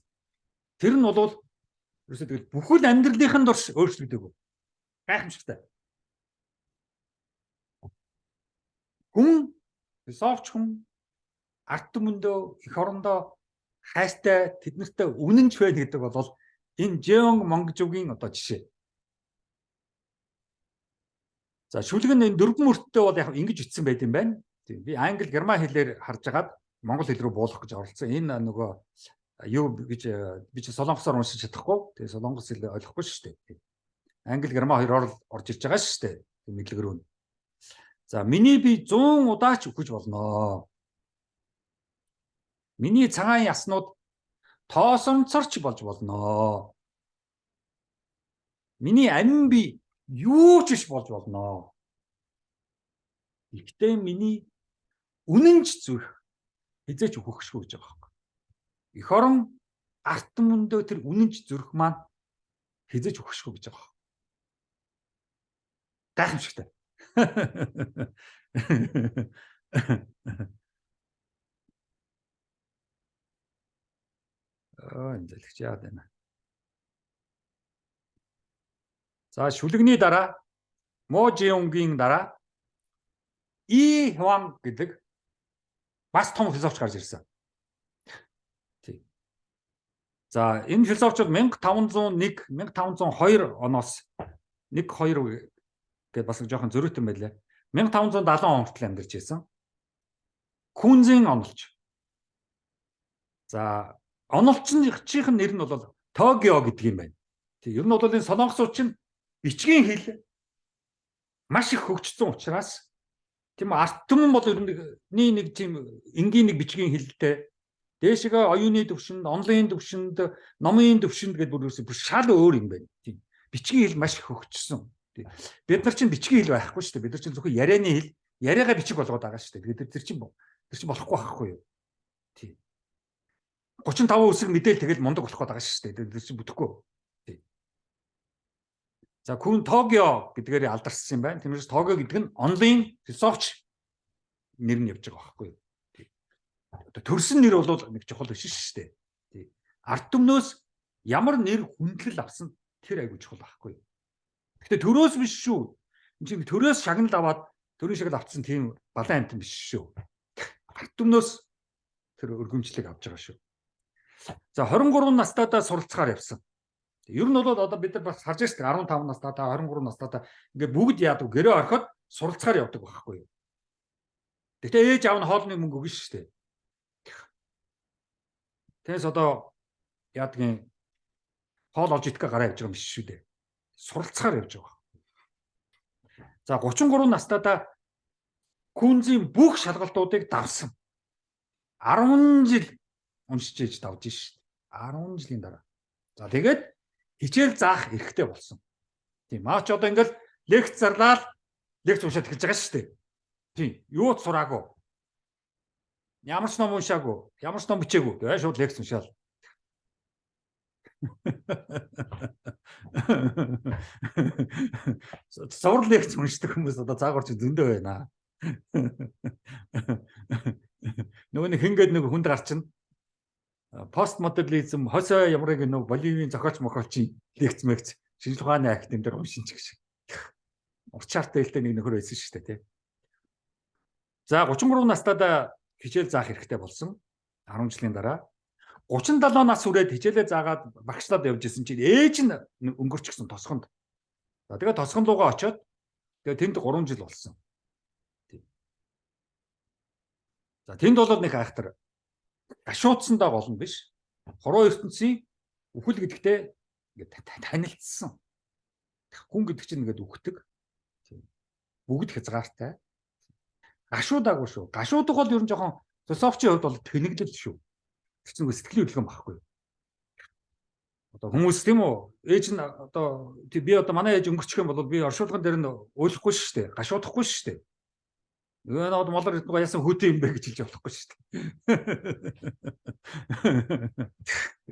Тэр нь бол ерөөсөө тэгэл бүхэл амьдралынхын дурш өөрчлөгдөв. Гайхамшигтай. Хүн философч хүн арт мөндөө эх орондоо хайртай тэднэртэй үнэнж байна гэдэг бол энэ Жеонг Монгжугийн одоо жишээ. За шүлэг нь энэ дөрвөн мөртөө бол яг ингэж итсэн байт юм байна. Тийм би англи, герман хэлээр харж агаад монгол хэл рүү буулгах гэж оролцсон. Энэ нөгөө юу гэж би чи солонгосоор уншиж чадахгүй. Тэгээ солонгос хэл ойлгохгүй шүү дээ. Англи, герман хоёроор орж ирж байгаа шүү дээ. Мэдлэг рүү. За миний би 100 удаач өгч болно. Миний цагаан яснууд тоосонцорч болж болно. Миний амин би юу ч биш болж болно. Гэхдээ миний үнэнч зүрх хизээч өгөхгүй гэж байгаа юм. Эх орон арт мөндөө тэр үнэнч зүрх маань хизээч өгөхгүй гэж байгаа юм. Гайхамшигтай. Энэ залгич яа даа. За шүлэгний дараа Мо Жеонгийн дараа И Хван гэдэг бас том философч гарч ирсэн. Тий. За энэ философчууд 1501 1502 оноос 1-2 гэдэг бас жоохон зөрүүтэн байлаа. 1570 он хүртэл амьдарч байсан. Күнзийн онолч. За онолчныхын нэр нь бол Тогио гэдэг юм байна. Тий, ер нь бол энэ солонгосууд чинь бичгийн хэл маш их хөгжсөн учраас тийм арт түмэн бол ер нь нэг тийм энгийн нэг бичгийн хэлтэй дээшгээ оюуны төвшөнд, онлайн төвшөнд, номын төвшөнд гэдэг бүр шал өөр юм байна. Тийм. Бичгийн хэл маш их хөгжсөн. Бид нар чинь бичгийн хэл байхгүй шүү дээ. Бид нар чинь зөвхөн ярианы хэл, яриагаа бичиг болгоод байгаа шүү дээ. Тэгэхээр тэр чинь болохгүй байхгүй юу? Тий. 35 үсэг мэдээл тэгэл мундаг болох гээд байгаа шүү дээ. Тэр чинь бүтэхгүй. Тий. За Кун Тогио гэдгээр алдарсан юм байна. Тиймээс Тогио гэдэг нь онлын философч нэр нь явж байгаа байхгүй юу? Тий. Одоо төрсөн нэр бол нэг чухал биш шүү дээ. Тий. Ард түмнөөс ямар нэр хүндлэл авсан тэр айгүй чухал байхгүй юу? Гэхдээ төрөөс биш шүү. Энд чинь төрөөс шагнал аваад төрийн шагнал авцсан тийм балан амтан биш шүү. Ард түмнөөс тэр өргөмжлөлийг авч байгаа шүү. За 23 настайдаа суралцахаар явсан. Ер нь бол одоо бид нар бас харж байгаа шүү дээ 15 настайдаа 23 настайдаа ингээд бүгд яадаг гэрээ ороход суралцахаар явдаг байхгүй юу. Гэхдээ ээж аав нь хоолны мөнгө өгнө шүү дээ. Тэгээс одоо яадгийн хоол олж идэх гараа явж байгаа юм биш шүү дээ. Суралцахаар явж байгаа. За 33 настайдаа Кунзийн бүх шалгалтуудыг давсан. 10 жил уншиж ээж давж шít. 10 жилийн дараа. За тэгээд хичээл заах эрхтэй болсон. Тийм маач одоо ингээл лекц зарлаад лекц уншаад эхэлж байгаа шүү дээ. Тийм юу ч сураагүй. Ямар ч ном уншаагүй, ямар ч ном бичээгүй. Тэгээ шууд лекц уншаал. Зур лекц уншдаг хүмүүс одоо цаагаар ч зөндөө байна. Нөгөө нэг хингээд нэг хүнд гарчин постмодернизм хосоо ямрыг нэг Боливийн зохиолч мохолчийн лекц мэгц шинжлэх ухааны актын дээр уншинч гэж. Урчаартай хэлтэй нэг нөхөр байсан шүү дээ тий. За 33 настайдаа хичээл заах хэрэгтэй болсон. 10 жилийн дараа 37 нас хүрээд хичээлээ заагаад багшлаад явж исэн чинь ээж нь өнгөрчихсөн тосгонд. За тэгээд тосгон руугаа очиод тэгээд тэнд 3 жил болсон. За тэнд болоод нэг айхтар гашуудсандаа гол нь биш. Хороо ертөнцийн үхэл гэдэгтээ ингээд танилцсан. Хүн гэдэг чинь ингээд үхдэг. Бүгд хязгаартай. Гашуудаагүй шүү. Гашуудах бол ер нь жоохон философчийн хувьд бол тэнэглэл шүү. Тэр чинь сэтгэлийн хөдөлгөөн байхгүй юу? Одоо хүмүүс тийм үү? Ээж нь одоо би одоо манай ээж өнгөрчих юм бол би оршуулган дээр нь өөлөхгүй шүү дээ. Гашуудахгүй шүү дээ. Нөгөө нод молор идэх яасан хөтөө юм бэ гэж хэлж болохгүй шүү дээ.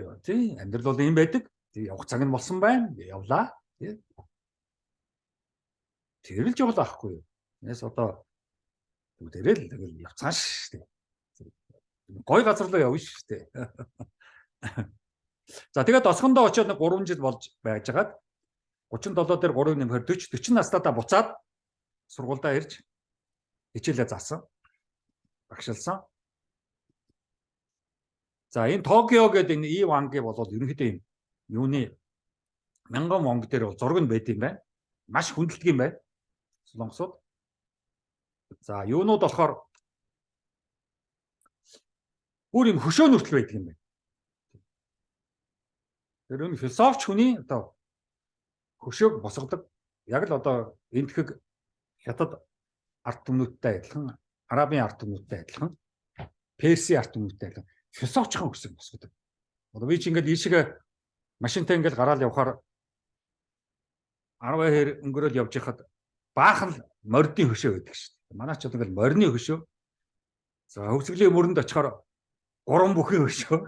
Яа тий амьдрал бол юм байдаг. Явах цаг нь болсон байна. Явлаа. Тэр л жоо байхгүй юу? Яс одоо бүгдээрээ л тэгэл явцгаан шүү дээ. Гой газар руу явна шүү дээ. За тэгээд осгондоо очиод 3 жил болж байжгаад 37 дээр 3 нэмэхээр 40 настайдаа буцаад сургуульдаа ирж хичээлээ заасан. Багшилсан. За энэ Токио гэдэг энэ Иванги болоод ерөнхийдөө юм юуны 1000 вон дээр бол зураг нь байд юм байна. Маш хүндэлдэг юм байна. Солонгосууд. За юунууд болохоор бүр юм хөшөө нүртэл байдаг юм байна. Тэр нь философч хүний одоо хөшөөг босгодог. Яг л одоо энтхэг хятад ард түмнүүдтэй адилхан, арабын ард түмнүүдтэй адилхан, персийн ард түмнүүдтэй адилхан философчхон хөшөөг босгодог. Одоо би чи ингээд ийшээ машинтай ингээд гараал явхаар 10 хэр өнгөрөөл явж байхад баахан мордын хөшөө байдаг шүү дээ. Манай ч одоо ингээд морины хөшөө. За хөвсгөлийн мөрөнд очихоор гурван бүхий хөшөө.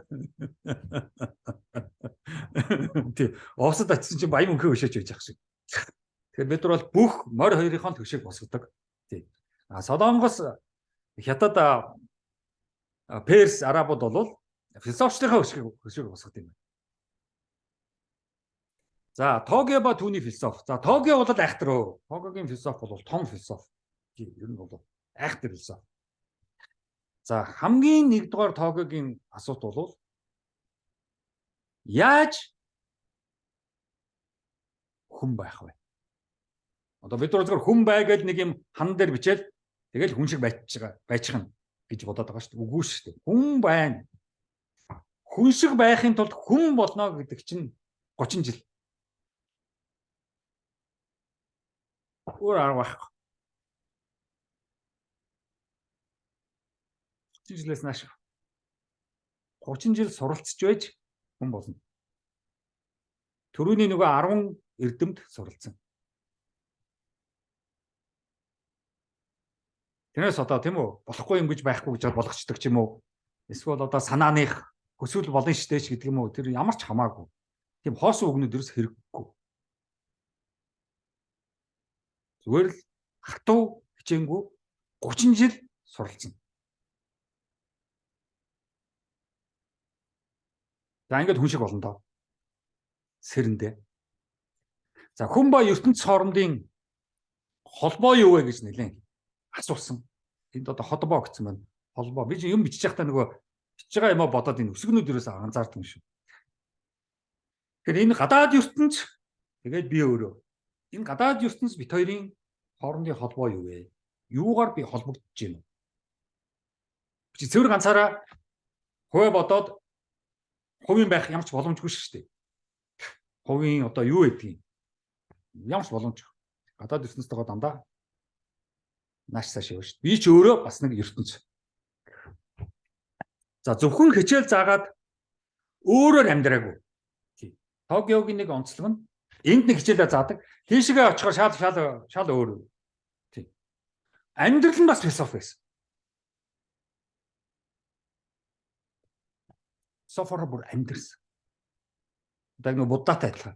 Тий, оосод очисон чинь баян мөнхий хөшөөж байж ах шиг. Тэгэхээр бид нар бол бүх морь хоёрынхон хөшөөг босгодог. Тий. Солонгос, Хятад, Перс, Арабууд бол философчлынхаа хөшөөг босгодог юм байна. За, Токио ба түүний философи. За, Токио бол айхтар өө. Токиогийн философи бол том философи. Ер нь бол айхтар философи. За, хамгийн нэгдүгээр Токиогийн асуудал бол яаж хүн байх вэ? Одоо бид зүгээр хүн бай гэж нэг юм хан дээр бичээд тэгэл хүн шиг байчих нь гэж бодоод байгаа шүү дээ. Үгүй шүү дээ. Хүн байна. Хүн шиг байхын тулд хүн болно гэдэг чинь 30 жил. Өөр арга байхгүй. 30 жилээс нааш 30 жил суралцж байж хүн болно. Төрөүний нөгөө 10 эрдэмт суралцсан. Тэрнээс одоо тийм үү болохгүй юм гэж байхгүй гэж болгочдөг ч юм уу. Эсвэл одоо санааных хүсвэл болно штэ ч гэдэг юм уу. Тэр ямар ч хамаагүй. Тийм хоосон үгнүүд ерөөс хэрэггүй. Зүгээр л хатуу хичээнгүй 30 жил суралцсан. За ингээд хүн шиг болно доо. Сэрэндээ. За хүн ба ертөнц хоорондын холбоо юу вэ гэж нэлээд асуусан. Энд одоо холбоо гэсэн байна. Холбоо. Би юм бичиж байхдаа нөгөө бичиж байгаа юм а бодоод энэ өсгөнүүд ерөөсөө анзаардаг юм шүү. Тэгэхээр энэ гадаад ертөнц тэгээд би өөрөө. Энэ гадаад ертөнц бит хоёрын хоорондын холбоо юу вэ? Юугаар би холбогдож байна вэ? Би цэвэр ганцаараа хувь бодоод хувийн байх ямар ч боломжгүй шүү дээ. Хувийн одоо юу гэдгийг ямар ч боломжгүй. Гадаад ертөнцтэйгээ дандаа нааш цааш явна шүү дээ. Би ч өөрөө бас нэг ертөнц. За зөвхөн хичээл заагаад өөрөөр амьдраагүй. Токиогийн нэг онцлог нь энд нэг хичээлээ заадаг. Тийшээ очихоор шал өөр. Тийм. Амьдрал нь бас философи байсан. Софор бүр амьдрсан. Одоо нэг буддатай адилхан.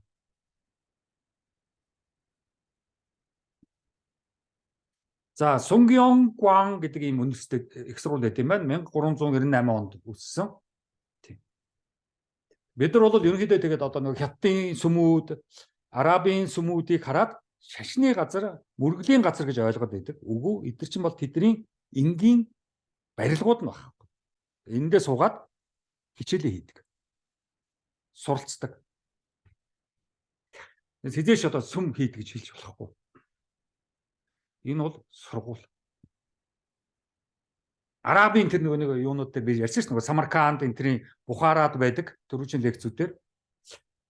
За Сунгён Гуан гэдэг ийм университет их сургууль байт юм байна. 1398 онд үүссэн. Тийм. Бид нар бол ерөнхийдөө тэгээд одоо нэг хятадын сүмүүд, арабын сүмүүдийг хараад шашны газар, мөргөлийн газар гэж ойлгоод байдаг. Үгүй, эдгээр чинь бол тэдний энгийн барилгууд нь байна. Эндээ суугаад хичээлээ хийдэг. Суралцдаг. Хэзээш одоо сүм хийдэг гэж хэлж болохгүй. Энэ бол сургууль. Арабын тэр нэг юунууд дээр би ярьсан шүү дээ. Самарканд энтрийн Бухарад байдаг дөрвөн лекцүүдээр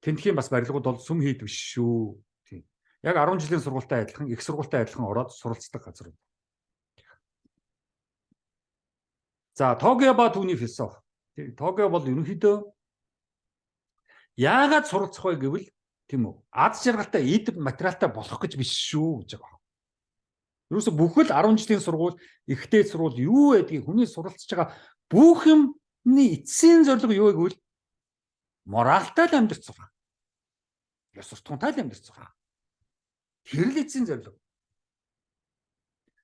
тентхийн бас барилгууд бол сүм хийдэг шүү. Тийм. Яг 10 жилийн сургуультай адилхан, их сургуультай адилхан ороод суралцдаг газар. За Токио ба түүний философи. Токио бол ерөнхийдөө яагаад суралцах вэ гэвэл тийм үү? Аз жаргалтай эд материалтай болох гэж биш шүү гэж байгаа. Ерөөсө бүхэл 10 жилийн сургууль, ихтэй сургууль юу байдгийг хүний суралцж байгаа бүх юмны эцсийн зорилго юу вэ гэвэл моралтай л амьдрах байгаа. Ёс суртахуунтай л амьдрах байгаа. Тэр л эцсийн зорилго.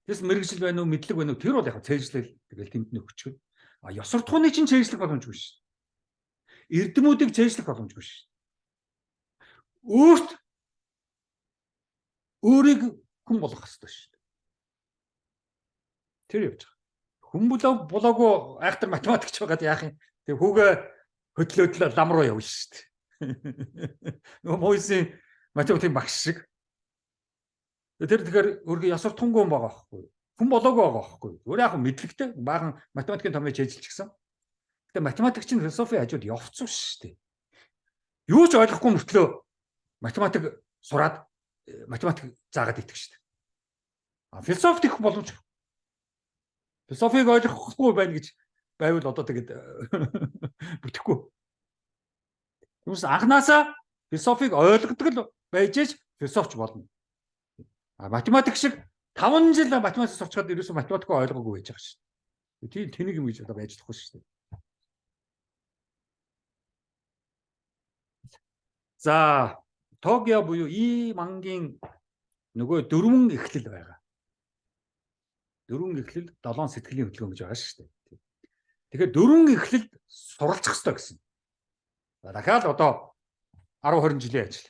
Тэс мэрэгжил байна уу, мэдлэг байна уу? Тэр бол яг цээжлэл тэгэл тэнд нэг өчгөл. А ёс суртахууны чинь цээжлэх боломжгүй шүү. Эрдэмүүдийг цээжлэх боломжгүй шүү. Өөрийг хүн болгох хэрэгтэй шүү. Тэр явж байгаа. Хүн болоогүй айхтар математикч байгаад яах юм? Тэг хүүгээ хөдлөөдлөө лам руу явна шүү дээ. Нөгөө Мойсийн математик багш шиг. Тэр тэгэхээр өөргөө ясвартхангүй юм байгаа байхгүй. Хүн болоогүй байгаа байхгүй. Өөр яг мэдлэгтэй баахан математикийн томьёож ажиллаж гисэн. Гэтэ математикч нь философи хажууд явцсан шүү дээ. Юу ч ойлгохгүй мөртлөө математик сураад математик заагаад идэх шүү дээ. А философи дэх боломж. Философиг ойлгохгүй байна гэж байвал одоо тэгээд бүтэхгүй. Юус анханасаа философиг ойлгодог л байж философч болно. А математик шиг 5 жил математик сурчгаад ерөөсөө математик ойлгоогүй байж байгаа шүү дээ. Тийм тэнийг юм гэж одоо байж болохгүй шүү дээ. За Токио буюу И мангийн нөгөө дөрвөн эхлэл байгаа. Дөрвөн эхлэл 7 сэтгэлийн хөдөлгөөн гэж байгаа шүү дээ. Тэгэхээр дөрвөн эхлэлд суралцах хэрэгтэй гэсэн. Дахиад одоо 10-20 жилийн ажил.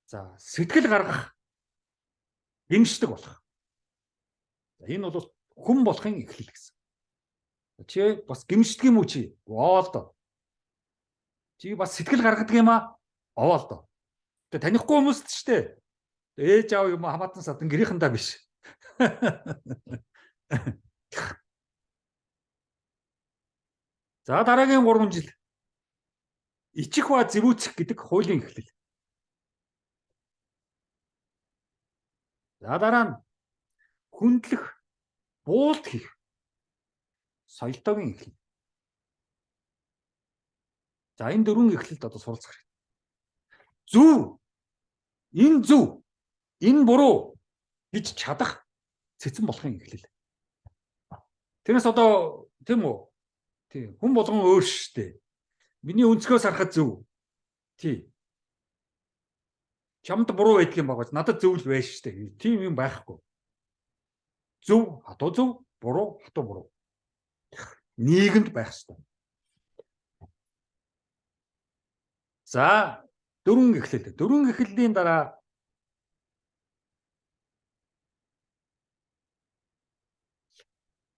За сэтгэл гаргах, гимшдэг болох. Энэ бол хүн болохын эхлэл гэсэн. Чи бас гимшдэг юм уу чи? Оолдоо. Чи бас сэтгэл гаргадаг юм аа? Оолдоо. Тэ танихгүй хүмүүст ч дээ. Ээж аав юм хамаатан садан гэрийнхэндээ биш. За дараагийн 3 жил ичих ба зэвүүцэх гэдэг хуулийн эхлэл. За дараа нь хүндлэх, буулт хийх. Соёлтойгийн эхлэл. За энэ дөрвөн эхлэлд одоо суралцах хэрэгтэй. Зөв. Энэ зөв. Энэ буруу гэж чадах цэцэн болохын эхлэл. Тэрнээс одоо тийм үү? Тийм. Хүн болгон өөр шүү дээ. Миний өнцгөөс харахад зөв. Тийм. Чамд буруу байдаг юм байгаа ч надад зөв л байж шүү дээ. Тийм юм байхгүй. Зөв, хатуу зөв, буруу, хатуу буруу. Нийгэмд байх ёстой. За, дөрвөн эхлэл. Дөрвөн эхлэлийн дараа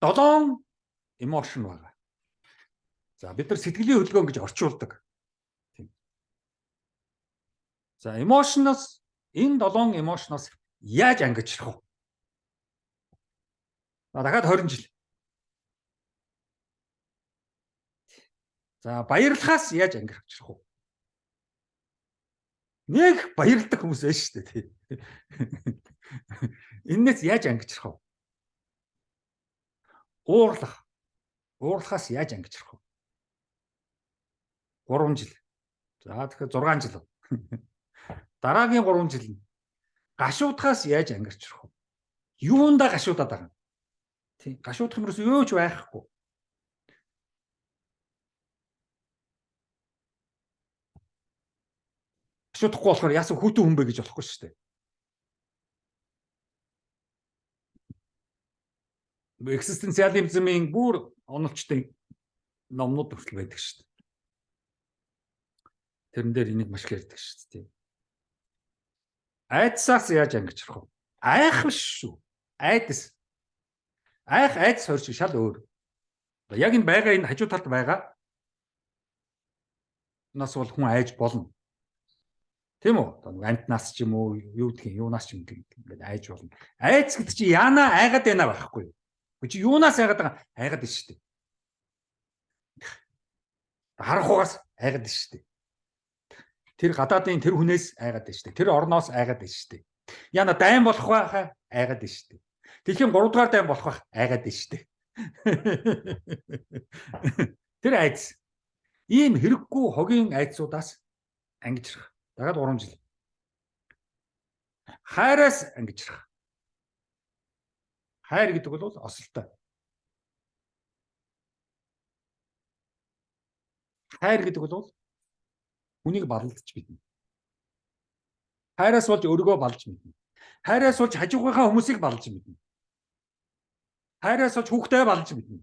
долоон эмошн байгаа. За, бид нар сэтгэлийн хөдөлгөөн гэж орчуулдаг. Тийм. За, эмошноос энэ долоон эмошноос яаж ангижрах вэ? Дахиад 20 жил. За, баярлахаас яаж ангижрах вэ? Нэг баярлдаг хүмүүс байна шүү дээ. Эннээс яаж ангижрах вэ? Уурлах. Уурлахаас яаж ангижрах вэ? 3 жил. За тэгэхээр 6 жил. Дараагийн 3 жил нь гашуудахаас яаж ангижрах вэ? Юундаа гашуудаад байгаа юм? Тийм, гашуудах юмрос юу ч байхгүй. Гашуудахгүй болохоор яасан хүүтэн хүн бэ гэж болохгүй шүү дээ. Экзистенциализмын бүр онолчтой номнууд хүртэл байдаг шүү дээ. Тэрэн дээр энийг маш их ярьдаг шүү дээ. Айдсаас яаж ангижрах вэ? Айх биш шүү. Айдас. Айх айдас хоёр шиг шал өөр. Яг энэ байгаа энэ хажуу талд байгаа. Нас бол хүн айж болно. Тийм үү? Амтнаас ч юм уу, юу гэх юм, юунаас ч юм ингээд айж болно. Айц гэдэг чинь яана айгаад байна байхгүй юу? Чи юунаас айгаад байгаа? Айгаад байна шүү дээ. Харах угаас айгаад байна шүү дээ. Тэр гадаадын тэр хүнээс айгаад байна шүү дээ. Тэр орноос айгаад байна шүү дээ. Яна дайн болох байхаа айгаад байна шүү дээ. Дэлхийн 3 дугаар дайн болох байх айгаад байна шүү дээ. Тэр айц. Ийм хэрэггүй хогийн айцуудаас ангижрах. Дагаад 3 жил. Хайраас ангижрах. Хайр гэдэг бол осолтой. Хайр гэдэг бол хүнийг балдаж биднэ. Хайраас болж өөрийгөө балж мэднэ. Хайраас болж хажуугийнхаа хүмүүсийг балж мэднэ. Хайраас болж хүүхдээ балж мэднэ.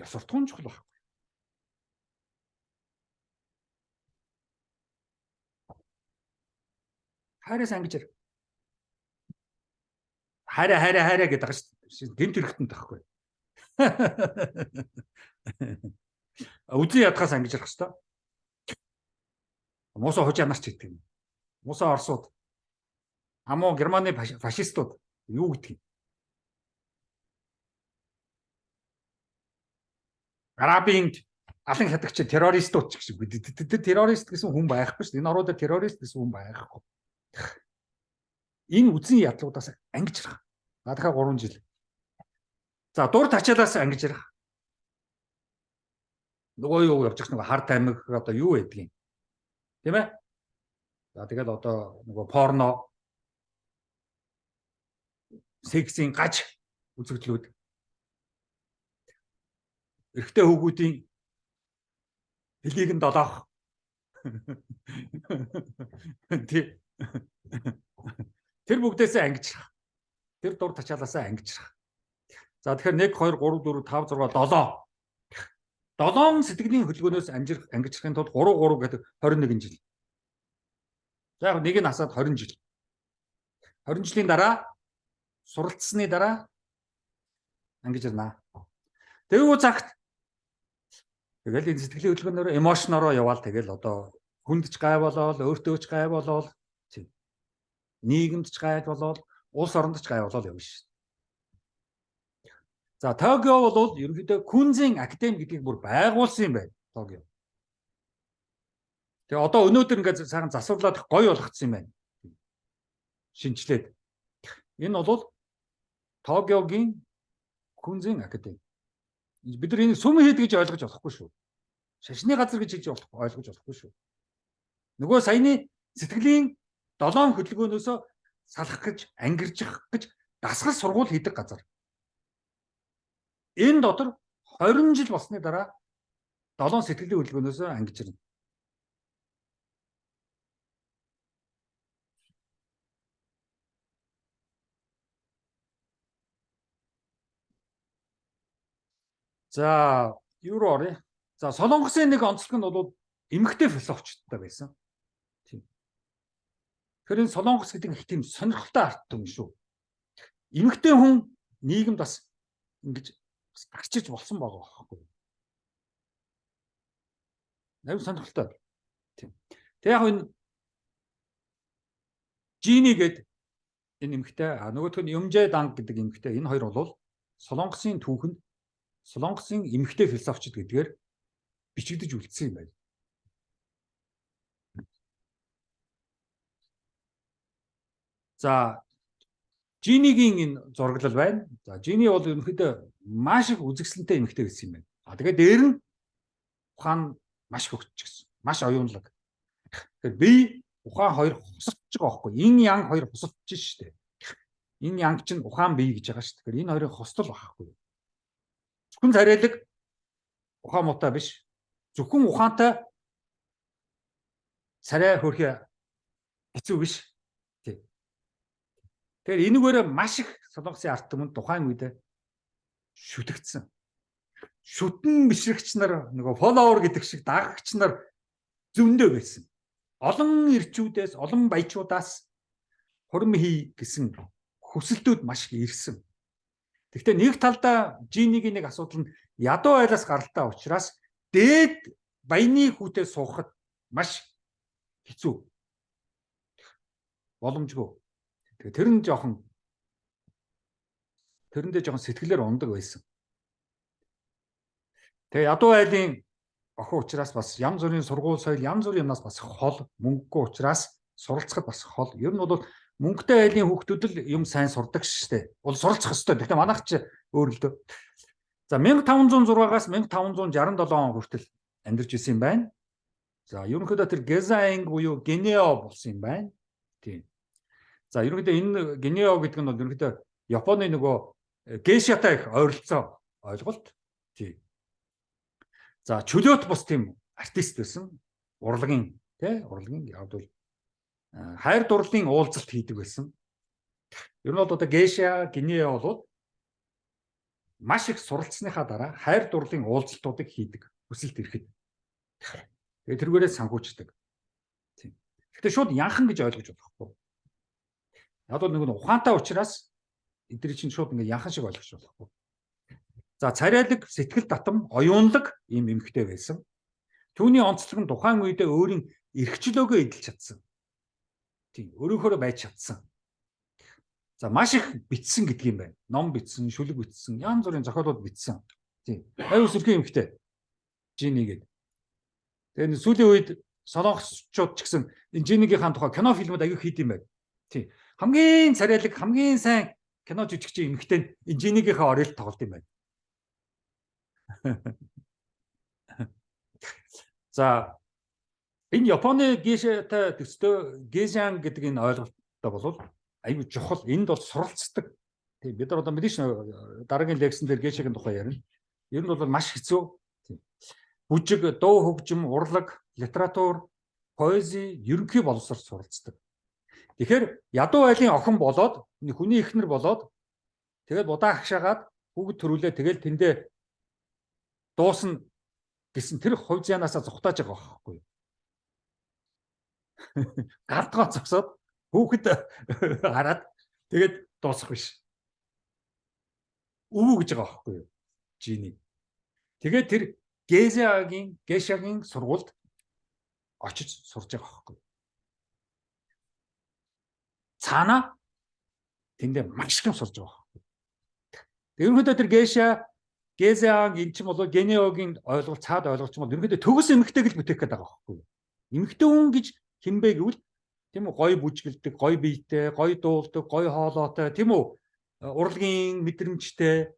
Ёс суртахуун чухал байхгүй. Хайраас ангижрах. Хайраа гэдэг байгаа шүү дээ. Гэмт хэрэгтэнд тахгүй. Үзэн ядхаас ангижрах хэвээр. Муусаа хожаа нарч гэдэг юм. Муусаа орсууд. Амуу Германы фашистууд юу гэдэг юм? Арабын алан хятагч террористууд ч гэсэн. Тэр террорист гэсэн хүн байхгүй шүү дээ. Энэ оруудад террорист гэсэн хүн байхгүй. Энэ үзэн ядлуудаас ангижрах. Дахиад 3 жил. За дур тачаалаас ангижрах. Нөгөө юу явж байгаа нөгөө хард амиг одоо юу байдгийг. Тийм ээ? За тэгээд одоо нөгөө порно сексийн гаж үзэгдлүүд. Эрэгтэй хүүгүүдийн хэлийг нь долоох. Тэр бүгдээсээ ангижрах. Тэр дур тачаалаасаа ангижрах. За тэгэхээр 1 2 3 4 5 6 7 сэтгэлийн хөдөлгөөнөөс ангижрахын тулд 3 гэдэг 21 жил. За яг нэг нь асаад 20 жил. 20 жилийн дараа суралцсны дараа ангижрнаа. Тэгвэл цагт тэгэл энэ сэтгэлийн хөдөлгөөнөөр эмошнороо яваал тэгэл одоо хүнд ч гай болоод өөртөө ч гай болоод нийгэмд ч гай болоод улс оронд ч гай болоод явна шүү. За Токио бол ерөнхийдөө Күнзийн академи гэдгийг бүр байгуулсан юм байна. Токио. Тэгээ одоо өнөөдөр ингээд сайхан засварлаад гоё болгоцсон юм байна. Шинжлээд. Энэ бол Токиогийн Күнзийн академи. Бид нар энийг сүм хэд гэж ойлгож болохгүй шүү. Шашны газар гэж ойлгож болохгүй шүү. Нөгөө саяны сэтгэлийн 7 хөдөлгөөнөөсөө салах гэж, ангиржих гэж дасгал сургууль хийдэг газар. Энэ дотор 20 жил болсны дараа 7 сэтгэлийн хөдөлгөөнөөсөө ангиж ирнэ. За, юу руу оръё? За, Солонгосын нэг онцлог нь бол эмэгтэй философчтой байсан. Тийм. Тэгэхээр энэ Солонгос гэдэг их тийм сонирхолтой арт юм шүү. Эмэгтэй хүн нийгэмд бас ингэж гарч иж болсон байгаа байхгүй юу? Нэг сонирхолтой. Тийм. Тэг яг энэ Жини гэдэг энэ эмэгтэй, нөгөөх нь Юмжэ Данг гэдэг эмэгтэй, энэ хоёр бол Солонгосын түүхэнд Солонгосын эмэгтэй философчд гэдгээр бичигдэж үлдсэн юм байна. За, Жинигийн энэ зураглал байна. За, Жини бол ерөнхийдөө маш их үзэсгэлэнтэй эмэгтэй байсан юм байна. Тэгээд дээр нь ухаан маш хөгжиж гисэн. Маш оюунлаг. Тэгэхээр би ухаан хоёр хосолж байгаа байхгүй. Ин янг хоёр хосолж штэ. Энэ янг чинь ухаан бие гэж байгаа штэ. Тэгэхээр энэ хоёрын хостол байхгүй. Зөвхөн царайлаг ухаан муутай биш. Зөвхөн ухаантай царай хөрхий хэцүү биш. Тий. Тэгэхээр энэгээр маш их Солонгосын арт түмэнд тухайн үед шүтгдсэн. Шүтэн бишрэгч нар нөгөө фолловер гэдэг шиг дагагч нар зөндөө байсан. Олон ирчүүдээс, олон баячуудаас хурим хий гэсэн хүсэлтүүд маш их ирсэн. Гэхдээ нэг талдаа Жинигийн нэг асуудал нь ядуу айлаас гаралтай учраас дээд баяны хүүтэй суухад маш хэцүү. Боломжгүй. Тэгэхээр тэрэндээ жоохон сэтгэлээр ундаг байсан. Тэгээ ядуу айлын охин учраас бас янз бүрийн сургууль соёл, янз бүрийн юмнаас бас хол, мөнгөгүй учраас суралцахад бас хол. Ер нь бол мөнгөтэй айлын хүүхдүүд л юм сайн сурдаг шүү дээ. Бол суралцах ёстой. Гэхдээ манайх ч өөр л дөө. За 1506-аас 1567 он хүртэл амьдарч ирсэн юм байна. За ерөнхийдөө тэр Гэзаинг буюу Генео болсон юм байна. Тийм. За ерөнхийдөө энэ Генео гэдэг нь бол ерөнхийдөө Японы нөгөө гейшатай их ойролцоо ойлголт. Тийм. За чөлөөт бус тийм артист байсан. Урлагийн явдвал хайр дурлалын уулзалт хийдэг байсан. Ер нь бол одоо гейша, Генео бол маш их суралцсныхаа дараа хайр дурлалын уулзалтуудыг хийдэг. Хүсэлт ирэхэд. Тэгээ тэргээрээ санхүүждэг. Тийм. Гэхдээ шууд янхан гэж ойлгож болохгүй. Яг бол нэг ухаантай учраас эдгээр чинь шууд ингээ янхан шиг ойлгож болохгүй. За царайлаг, сэтгэл татам, оюунлаг ийм эмэгтэй байсан. Түүний онцлог нь тухайн үедээ өөрийн эрхчлөөгөө эдэлж чадсан. Тийм, өөрөөхөө байж чадсан. За маш их бичсэн гэдэг юм байна. Ном бичсэн, шүлэг бичсэн, янз бүрийн зохиолууд бичсэн. Тийм. Аюу сэрхэн эмэгтэй. Жини гэдэг. Тэгээд сүүлийн үед солонгосчууд ч гэсэн энэ Жинигийнхаа тухай кино фильмүүд аягүй хийд юм байна. Тийм. Хамгийн царайлаг, хамгийн сайн кино жүжигчийн эмэгтэй нь энэ Жинигийнхаа орёлт тоглолт юм байна. За энэ Японы гейшатай төстэй гейжан гэдэг энэ ойлголттой бол аюу чухал. Энд бол суралцдаг. Тийм бид нар одоо мэдээж дараагийн лекцэн дээр гейшагийн тухай ярина. Ер нь бол маш хэцүү. Тийм. Бүжиг, дуу хөгжим, урлаг, литератур, поэзи ерөнхий боловсрол суралцдаг. Тэгэхээр ядуу айлын охин болоод хүний эхнэр болоод тэгээд будаа агшаагаад хүүхэд төрүүлээ тэгээд тэндээ дуусна гэсэн тэр хувь зяанаасаа зүхтааж байгаа байхгүй юу? Гартгаа зогсоод хүүхэд хараад тэгээд дуусах биш. Өвөө гэж байгаа байхгүй юу? Жини. Тэгээд тэр гейшагийн сургуульд очиж сурж байгаа байхгүй юу? Цаана тэндээ маш их сурж байгаа байхгүй юу? Ерөнхийдөө тэр Гэзаанг эн чинь бол Генеогийн ойлголт цаад ойлголт юм бол ерөнхийдөө төгс эмэгтэйг л бүтээх гээд байгаа байхгүй юу? Эмэгтэй хүн гэж хинбэ гэвэл тийм үү гоё бүжгэлдэг, гоё биетэй, гоё дуулдаг, гоё хоолойтой, тийм үү? Урлагийн мэдрэмжтэй,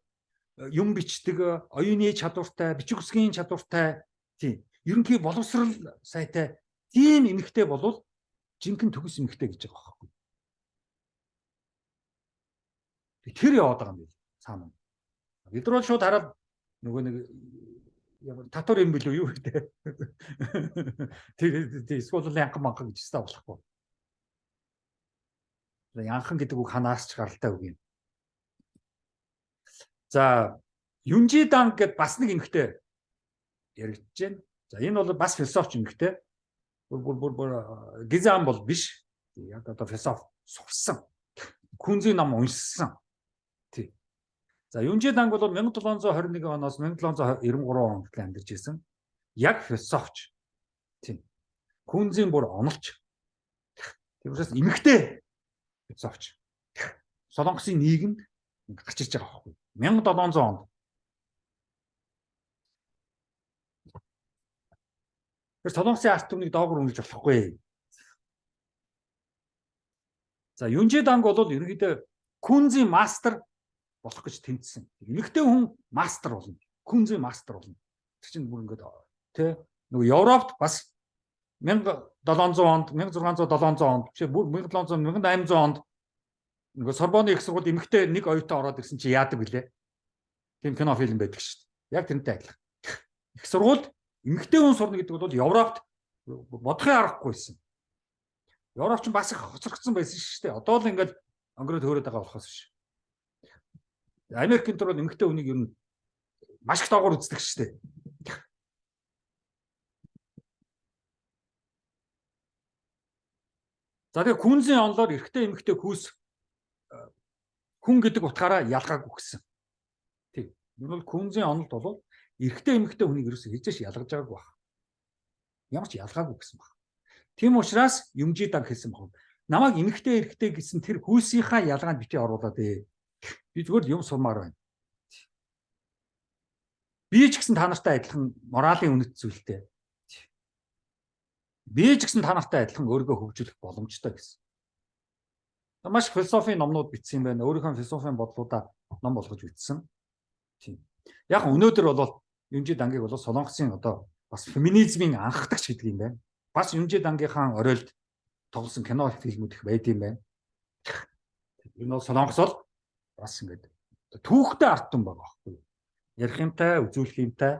юм бичдэг, оюуны чадвартай, бичиг үсгийн чадвартай, тийм. Ерөнхий боловсрал сайтай Тийм эмэгтэй болвол жинхэнэ төгс эмэгтэй гэж байгаа байхгүй. Тэр яваад байгаа юм биш цаана. Бид нар бол шууд хараад нөгөө нэг татвар юм билүү юу гэдэг. Тэр эсвэл янхан манхан гэж хэвээр болохгүй. Янхан гэдэг үг ханаас ч гаралтай үг юм. За Юнжидан гэд бас нэг эмэгтэй яригдж байна. За энэ бол бас философч эмэгтэй. Бүр гизам бол биш. Яг одоо философи сурсан. Күнзийн ном уншсан. Тий. За Юнжидан бол 1721 оноос 1793 он хүртэл амьдарч ирсэн. Яг философч. Тий. Күнзийн бүр онолч. Тэрээс эмэгтэй философч. Солонгосын нийгэмд гарч ирж байгаа байхгүй. 1700 онд. Тэр Солонгосын арт түмнийг доогуур үнэлж болохгүй. За Юнжидан бол ерөнхийдөө Күнзийн мастер болох гэж тэмцсэн. Эмэгтэй хүн мастер болно. Күнзийн мастер болно. Тэр чинь бүр ингээд тий нөгөө Европт бас 1700 онд 1600 700 онд биш бүр 1700 1800 онд нөгөө Сорбоны их сургууль эмэгтэй нэг оюутан ороод ирсэн чи яадаг билээ. Тийм кино фильм байдаг шүү дээ. Яг тэрнтэй адилхан. Их сургуульд эмэгтэй хүн сурна гэдэг бол Европт бодохын аргахгүйсэн. Европ ч бас их хоцрогдсон байсан шүү дээ. Одоо л ингээд өнгөрөөд хөөрöd байгаа болохоос биш. Америкийн төрөл эмэгтэй хүнийг ер нь маш их доогуур үздэг шүү дээ. За тэгээ Күнзийн онлоор эрэгтэй эмэгтэй хүүс хүн гэдэг утгаараа ялгаагүй гэсэн. Тийм. Энэ бол Күнзийн онолд бол эрэгтэй эмэгтэй хүнийг ерөөсөө хизээш ялгаж байгаагүй байна. Ямар ч ялгаагүй гэсэн байна. Тийм учраас Юнжидан хэлсэн баг. Намайг эмэгтэй эрэгтэй гэсэн тэр хүүсийнхаа ялгаанд битгий оруулаад ээ. Би зүгээр юм сурмаар байна. Би ч гэсэн та нартай адилхан моралын үнэт зүйлтэй. Би ч гэсэн та нартай адилхан өөрийгөө хөгжүүлэх боломжтой гэсэн. Маш философийн номнууд бичсэн юм байна. Өөрийнхөө философийн бодлуудаа ном болгож бичсэн. Тийм. Яг өнөөдөр бол Юнжидангийг бол Солонгосын одоо бас феминизмын анхдагч гэдэг юм байна. Бас Юнжидангийнхаа оройд тоглосон кино фильмүүд их байд юм байна. Энэ бол Солонгос бол бас ингээд түүхтэй арт юм байгаа байхгүй юу? Ярих юмтай, үзүүлэх юмтай.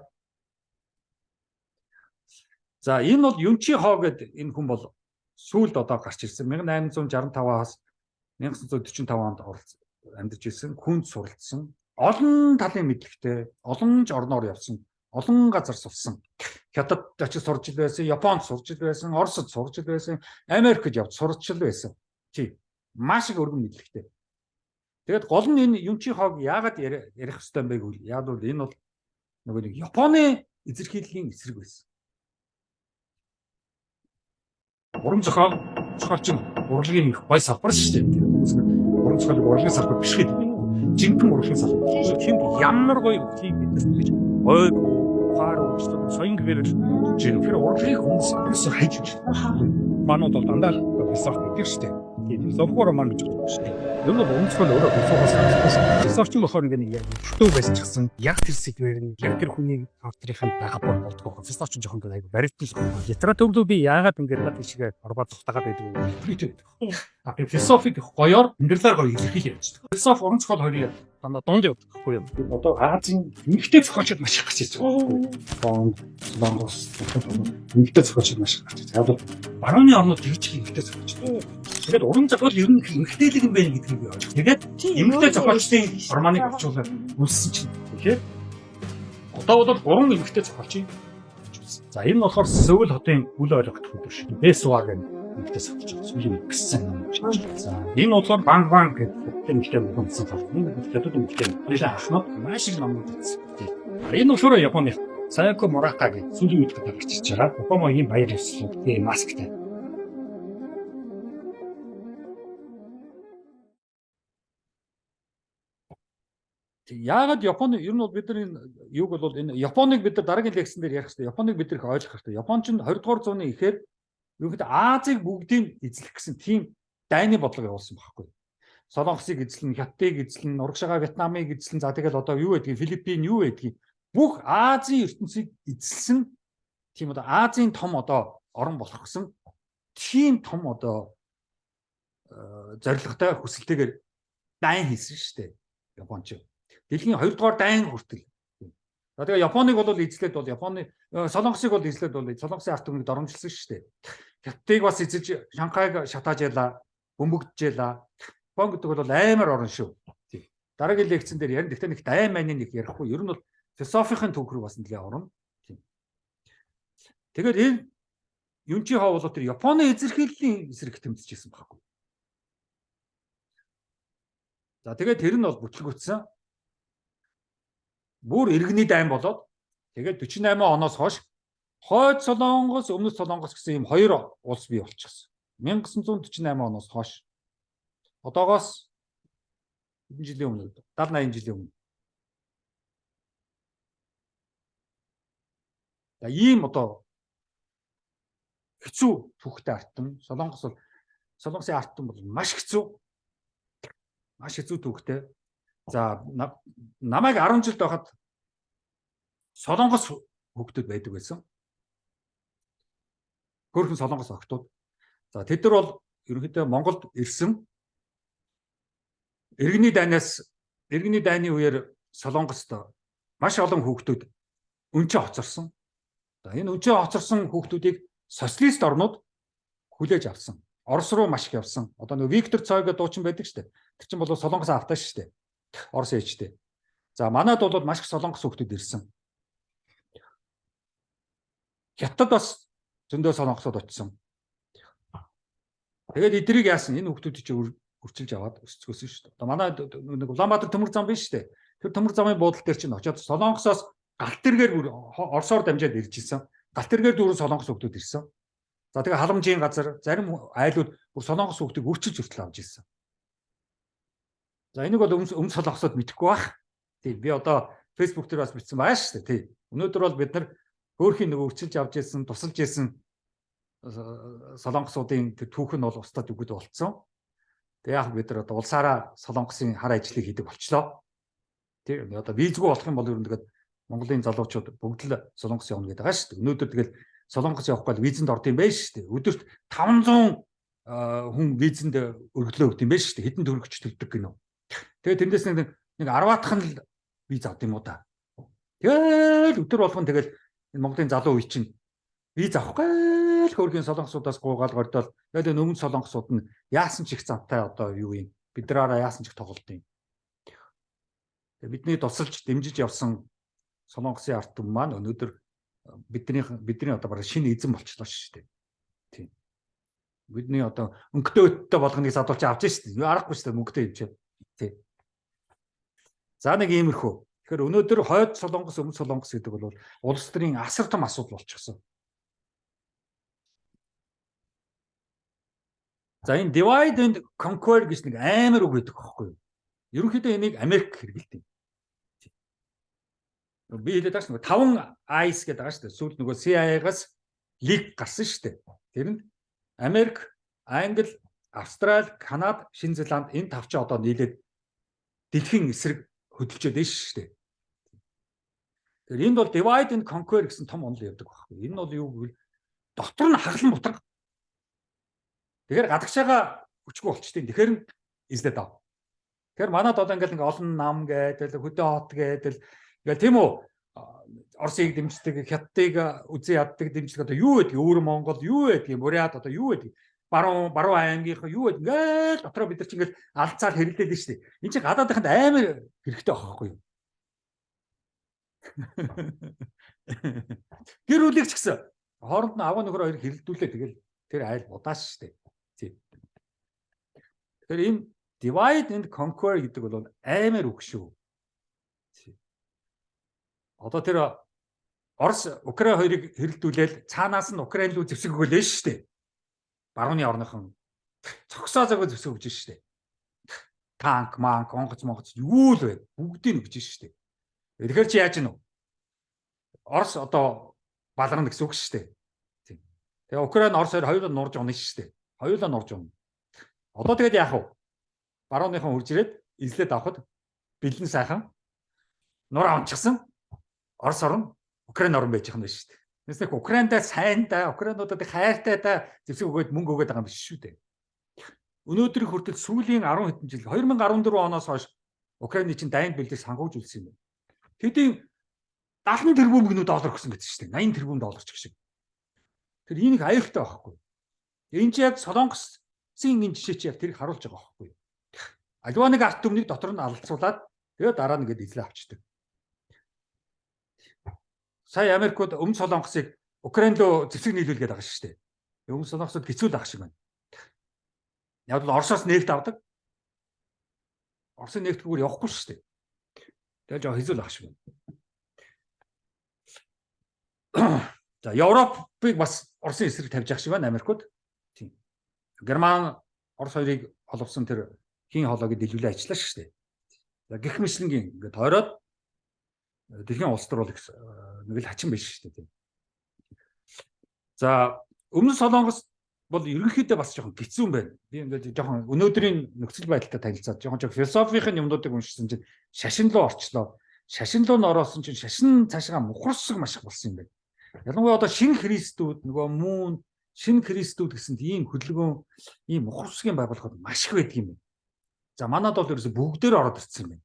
За энэ бол Юнчи Хо гэдэг энэ хүн бол сүүлд одоо гарч ирсэн 1865-аас 1945 онд амьдарч ирсэн, хүнд суралцсан, олон талын мэдлэгтэй, олон ч орноор явсан, олон газар сурсан. Хятад очиж сурч ил байсан, Японд сурч ил байсан, Оросд сурч ил байсан, Америкт явж сурч ил байсан. Тий. Маш их өргөн мэдлэгтэй. Тэгээд гол нь энэ Юнчи Хог яагаад ярих ёстой юм бэ гэвэл яг бол энэ бол нөгөө нэг Японы эзэрхийллийн эсрэг байсан. Уран зохиолч нь урлагийн их гой салбар шүү дээ. Уран зохиол урлагийн салбар биш гэдэг. Жинхэнэ урлагийн салбар. Тэнд ямар гоё үхлийг биднээс гэж гой ухаар өөрчлөлт соён гэвэл жинхэнэ урлагийн хүмүүс хайж байна. Манууд бол дандаа философи гэдэг шүү дээ. Тийм зөвхөн роман гэж боддог шүү дээ. Ер нь өмцгөл өөрөө философиос философч болохоор ингээд хөтөө байсан ч гэсэн яг тэр сэдвээр нь яг тэр хүний авторын байгаа болдгоо философч жоохон айгу баримтал. Литератур би яагаад ингээд над ишгээ орбоо цухтагаад байдаг вэ? А философик гоёор амьдралаар гоё илэрхийлж ярьж байгаа. Философи уран зохиол хоёрын дандаа дунд явдаг байхгүй юу? Одоо Азийн нэгтэй зохиолчд маш их гарч ирж байгаа. Бонд, Солонгос, нэгтэй зохиолчд маш их гарч ирж байгаа. Барууны орнууд тэгж нэгтэй зохиолчд. Тэгээд уран зохиол ер нь эмгтээлэг юм байна гэдгийг би ойлгож. Тэгээд эмгтэй зохиолчдын романыг авчуулаад үлссэн чинь тэгэхээр одоо бол 3 эмгтэй зохиолчийн за энэ нь болохоор Сөүл хотын үл ойлгох хөтөр шиг. Бэсваг эмгтэй зохиолч сүүлийн гисэн юм шиг. За энэ болохоор Бан гэдэг эмгтэй хүнсэн зохиолч. Энэ хятад эмгтэй нэлээд ахнууд маш их номууд бичсэн. Энэ болохоор Японы Саяко Мурака гэдэг сүүлийн үед гарч ирж байгаа. Японогийн баяр ёслолтой масктай. Яагаад Японы ер нь бол бидний юуг бол энэ Японыг бид нар дараагийн лекцэн дээр ярих хэрэгтэй. Японыг бид нар ойлгох хэрэгтэй. Японч нь 20 дугаар зууны ихээр ерөнхийдөө Азийг бүгдийг эзлэх гэсэн тийм дайны бодлого явуулсан байхгүй. Солонгосыг эзлэн, Хятадыг эзлэн, Урагшаага Вьетнамыг эзлэн, за тэгэл одоо юу байдгийг, Филиппин юу байдгийг бүх Азийн ертөнцийг эзэлсэн тийм одоо Азийн том одоо орон болох гэсэн тийм том одоо зорилготой хүсэлтэйгээр дайн хийсэн шүү дээ. Японч. Дэлхийн 2 дугаар дайн хүртэл. За тэгээ Японыг бол эзлээд бол Японы Солонгосыг бол эзлээд бол Солонгосын ард түмнийг доромжилсан шүү дээ. Хятадыг бас эзэлж Шанхайг шатааж яла, бөмбөгдөж яла. Япон гэдэг бол амар орн шүү. Дараагийн лекцэн дээр ярин. Гэхдээ нэг дайн маань нэг ярихгүй. Ер нь бол философийн төв рүү бас нэлээ орно. Тэгээд энэ юм чи хаа бол тэр Японы эзэрхийллийн эсрэг тэмцэжсэн байхгүй. За тэгээд тэр нь бол бүтлгүүцсэн. Бүр иргэний дайн болоод тэгээд 48 оноос хойш хойд Солонгос, өмнөд Солонгос гэсэн ийм хоёр улс бий болчихсон. 1948 оноос хойш. Одоогоос хэдэн жилийн өмнө 70-80 жилийн өмнө. За ийм одоо хэцүү түүхтэй артан Солонгосын артан бол маш хэцүү. Маш хэцүү түүхтэй. За намайг 10 жил байхад Солонгос хүүхдүүд байдаг байсан. Хөөрхөн Солонгос охтууд. За тэд нар бол ерөнхийдөө Монголд ирсэн. Иргэний дайны үеэр Солонгост маш олон хүүхдүүд өнчөө хоцорсон. За энэ өнчөө хоцорсон хүүхдүүдийг социалист орнууд хүлээж авсан. Орос руу маш их явсан. Одоо нэг Виктор Цой гэдэг дуучин байдаг шүү дээ. Тэр чинь бол Солонгос автаа шүү дээ. Орос ээжтэй. За манайд бол маш их солонгос хүүхдүүд ирсэн. Хятад бас зөндөө солонгосод очсон. Тэгээд эдрийг яасан? Энэ хүүхдүүд чинь үрчилж аваад өсцгөөсөн шүү дээ. Одоо манай нэг Улаанбаатар төмөр зам биш шүү дээ. Тэр төмөр замын буудлын дээр чинь очиод Солонгосоос галт тэргээр Оросоор дамжаад ирж исэн. Галт тэргээр дөрөв солонгос хүүхдүүд ирсэн. За тэгээ халамжийн газар зарим айлууд бүр солонгос хүүхдийг үрчилж хүртэл авч ирсэн. За энийг бол өмнө Солонгосод мэдэхгүй байх. Тийм би одоо Facebook дээр бас бичсэн байна шүү дээ. Тийм. Өнөөдөр бол бид нар хөөрхийн нэг үрчилж авч ирсэн, тусалж ирсэн солонгосуудын тэр түүх нь бол устдад өгöd болцсон. Тэгээ яг бид нар одоо улсаараа солонгосын хар ажлыг хийдэг болчлоо. Тийм одоо визгүй болох юм бол ер нь тэгээд Монголын залуучууд бүгд л солонгос явна гэдэг байгаа шүү дээ. Өнөөдөр тэгэл солонгос явахгүй л визэнд орд юм байна шүү дээ. Өдөрт 500 хүн визэнд өргөлөө өгд юм байна шүү дээ. Хэдэн төгрөгч төлдөг гинөө. Тэгээ тэндээс нэг 10-аатхан л виз авд юм уу да. Тэгэл өдөр болгон тэгэл энэ Монголын залуу үе чинь виз авахгүй л хөөргийн солонгосуудаас гуугаал гордол. Тэгээд энэ өмнө солонгосууд нь яасан ч их замтай одоо юу юм. Бид нараараа яасан ч их тоглолт юм. Тэгээ бидний тусалж дэмжиж явсан солонгосын ард түмэн маань өнөөдөр бидний одоо бараг шинэ эзэн болчихлоо шүү дээ. Тийм. Бидний одоо өнгөтэй өттэй болгоныг задуулж авч шүү дээ. Аргагүй шүү дээ мөнгөтэй юм чинь. Тийм. За нэг иймэрхүү. Тэгэхээр өнөөдөр хойд Солонгос, өмнөд Солонгос гэдэг бол улс төрийн асар том асуудал болчихсон. За энэ divide and conquer гэж нэг амар үг гэдэг байхгүй юу? Ерөнхийдөө энийг Америк хэрэгэлдэг. Би хэлээд байгаа шүү дээ. 5 eyes гэдэг байгаа шүү дээ. Сүүлд нөгөө CIA-гаас лиг гарсан шүү дээ. Тэр нь Америк, Англи, Австрали, Канада, Шинэ Зеланд энэ 5 ч одоо нийлээд дэлхийн эсрэг хөдөлж байгаа шүү дээ. Тэгэхээр энд бол divide and conquer гэсэн том онол явдаг байхгүй. Энэ нь бол юу гэвэл дотор нь хаглан бутраг. Тэгэхээр гадагшаага хүчгүй болчтой. Тэгэхээр эзлээд ав. Тэгэхээр манад одоо ингээл олон нам гэдэг, хөдөө хот гэдэг ингээл тийм үү Оросыг дэмждэг, Хятадыг үзэн яддаг дэмждэг одоо юу гэдэг өвөр Монгол юу гэдэг юм Бурят одоо юу гэдэг баруун аймгийнхаа юу гэдэг ингээл дотроо бид нар чинь ингээл алцаар хэрэлдээд нь шүү дээ. Энд чинь гадаадынханд амар хэрэгтэй байхгүй юу? Гэр бүлийг ч гэсэн хооронд нь аваа нөхөр хоёр хэрэлдүүлээ тэгэл тэр айл удааш шүү дээ. Тийм. Тэгэхээр энэ divide and conquer гэдэг бол амар үг шүү. Одоо тэр Орос Украин хоёрыг хэрэлдүүлээл цаанаас нь Украин руу зэвсэг өгөөлээ шүү дээ. Барууны орныхон цогсоо загөө зэвсэг өгч шүү дээ. Танк, манк, онгоц юу л вэ? Бүгдийг өгч шүү дээ. Тэгэхээр чи яаж гинэ вэ? Орос одоо баларна гэсэн үг шүү дээ. Тийм. Тэгээ Украин Орос хоёулаа нурж унах шүү дээ. Хоёулаа нурж унах. Одоо тэгээд яах вэ? Барууныхан хурж ирээд эзлээд авахд бэлэн сайхан нур авчихсан. Орос орн Украин орн байж байгаа юм байна шүү дээ. Нэсэх Украиндаа сайндаа, Украинуудад хайртайдаа зэвсэг өгөөд мөнгө өгөөд байгаа юм биш шүү дээ. Өнөөдрийн хүртэл сүүлийн 10 хэдэн жил 2014 оноос хойш Украины чинь дайнд бэлдэж санхүүжүүлсэн юм байна. Тэдийн 70 тэрбум доллар өгсөн гэдэг чинь 80 тэрбум доллар ч гэх шиг. Тэр энийг аюултай байхгүй. Энэ ч яг Солонгосын энэ жишээ чи яг тэрийг харуулж байгаа байхгүй. Аливаа нэг арт түмнийг дотор нь алдцуулаад тэгээ дараа нь ингээд эзлээ авчдаг. Сая Америкууд Өмнө Солонгосыг Украин руу зэвсэг нийлүүлгээд байгаа шүү дээ. Өмнө Солонгосод хэцүү ах шиг байна. Яг л Оросоос нефт авдаг. Оросын нефтгүүр явахгүй шүү дээ. Тэгээ жоо хэцүү ах шиг байна. За Европыг бас Оросын эсрэг тавьж явах шиг байна Америкууд. Тийм. Герман Орос хоёрыг холбосон тэр хин хоолойг дэлгүүлээ ажиллаа шүү дээ. За гэх мэтлэнгийн ингээд тойроод дэлхийн улс төр бол нэг л хачин биш шүү дээ. За Өмнө Солонгос бол ерөнхийдөө бас жоохон хэцүү юм байна. Би ингээд жоохон өнөөдрийн нөхцөл байдалтай танилцаад жоохон философийн юмнуудыг уншсан чинь шашин руу орчлоо. Шашин руу ороосон чинь шашин цаашаа мухарсаг маш их болсон юм байна. Ялангуяа одоо шинэ христүүд нөгөө мөн шинэ христүүд гэсэнд ийм хөдөлгөөн ийм мухарсгийн байгууллагууд маш их байдаг юм байна. За манад бол ерөөсө бүгдээр ороод ирсэн юм байна.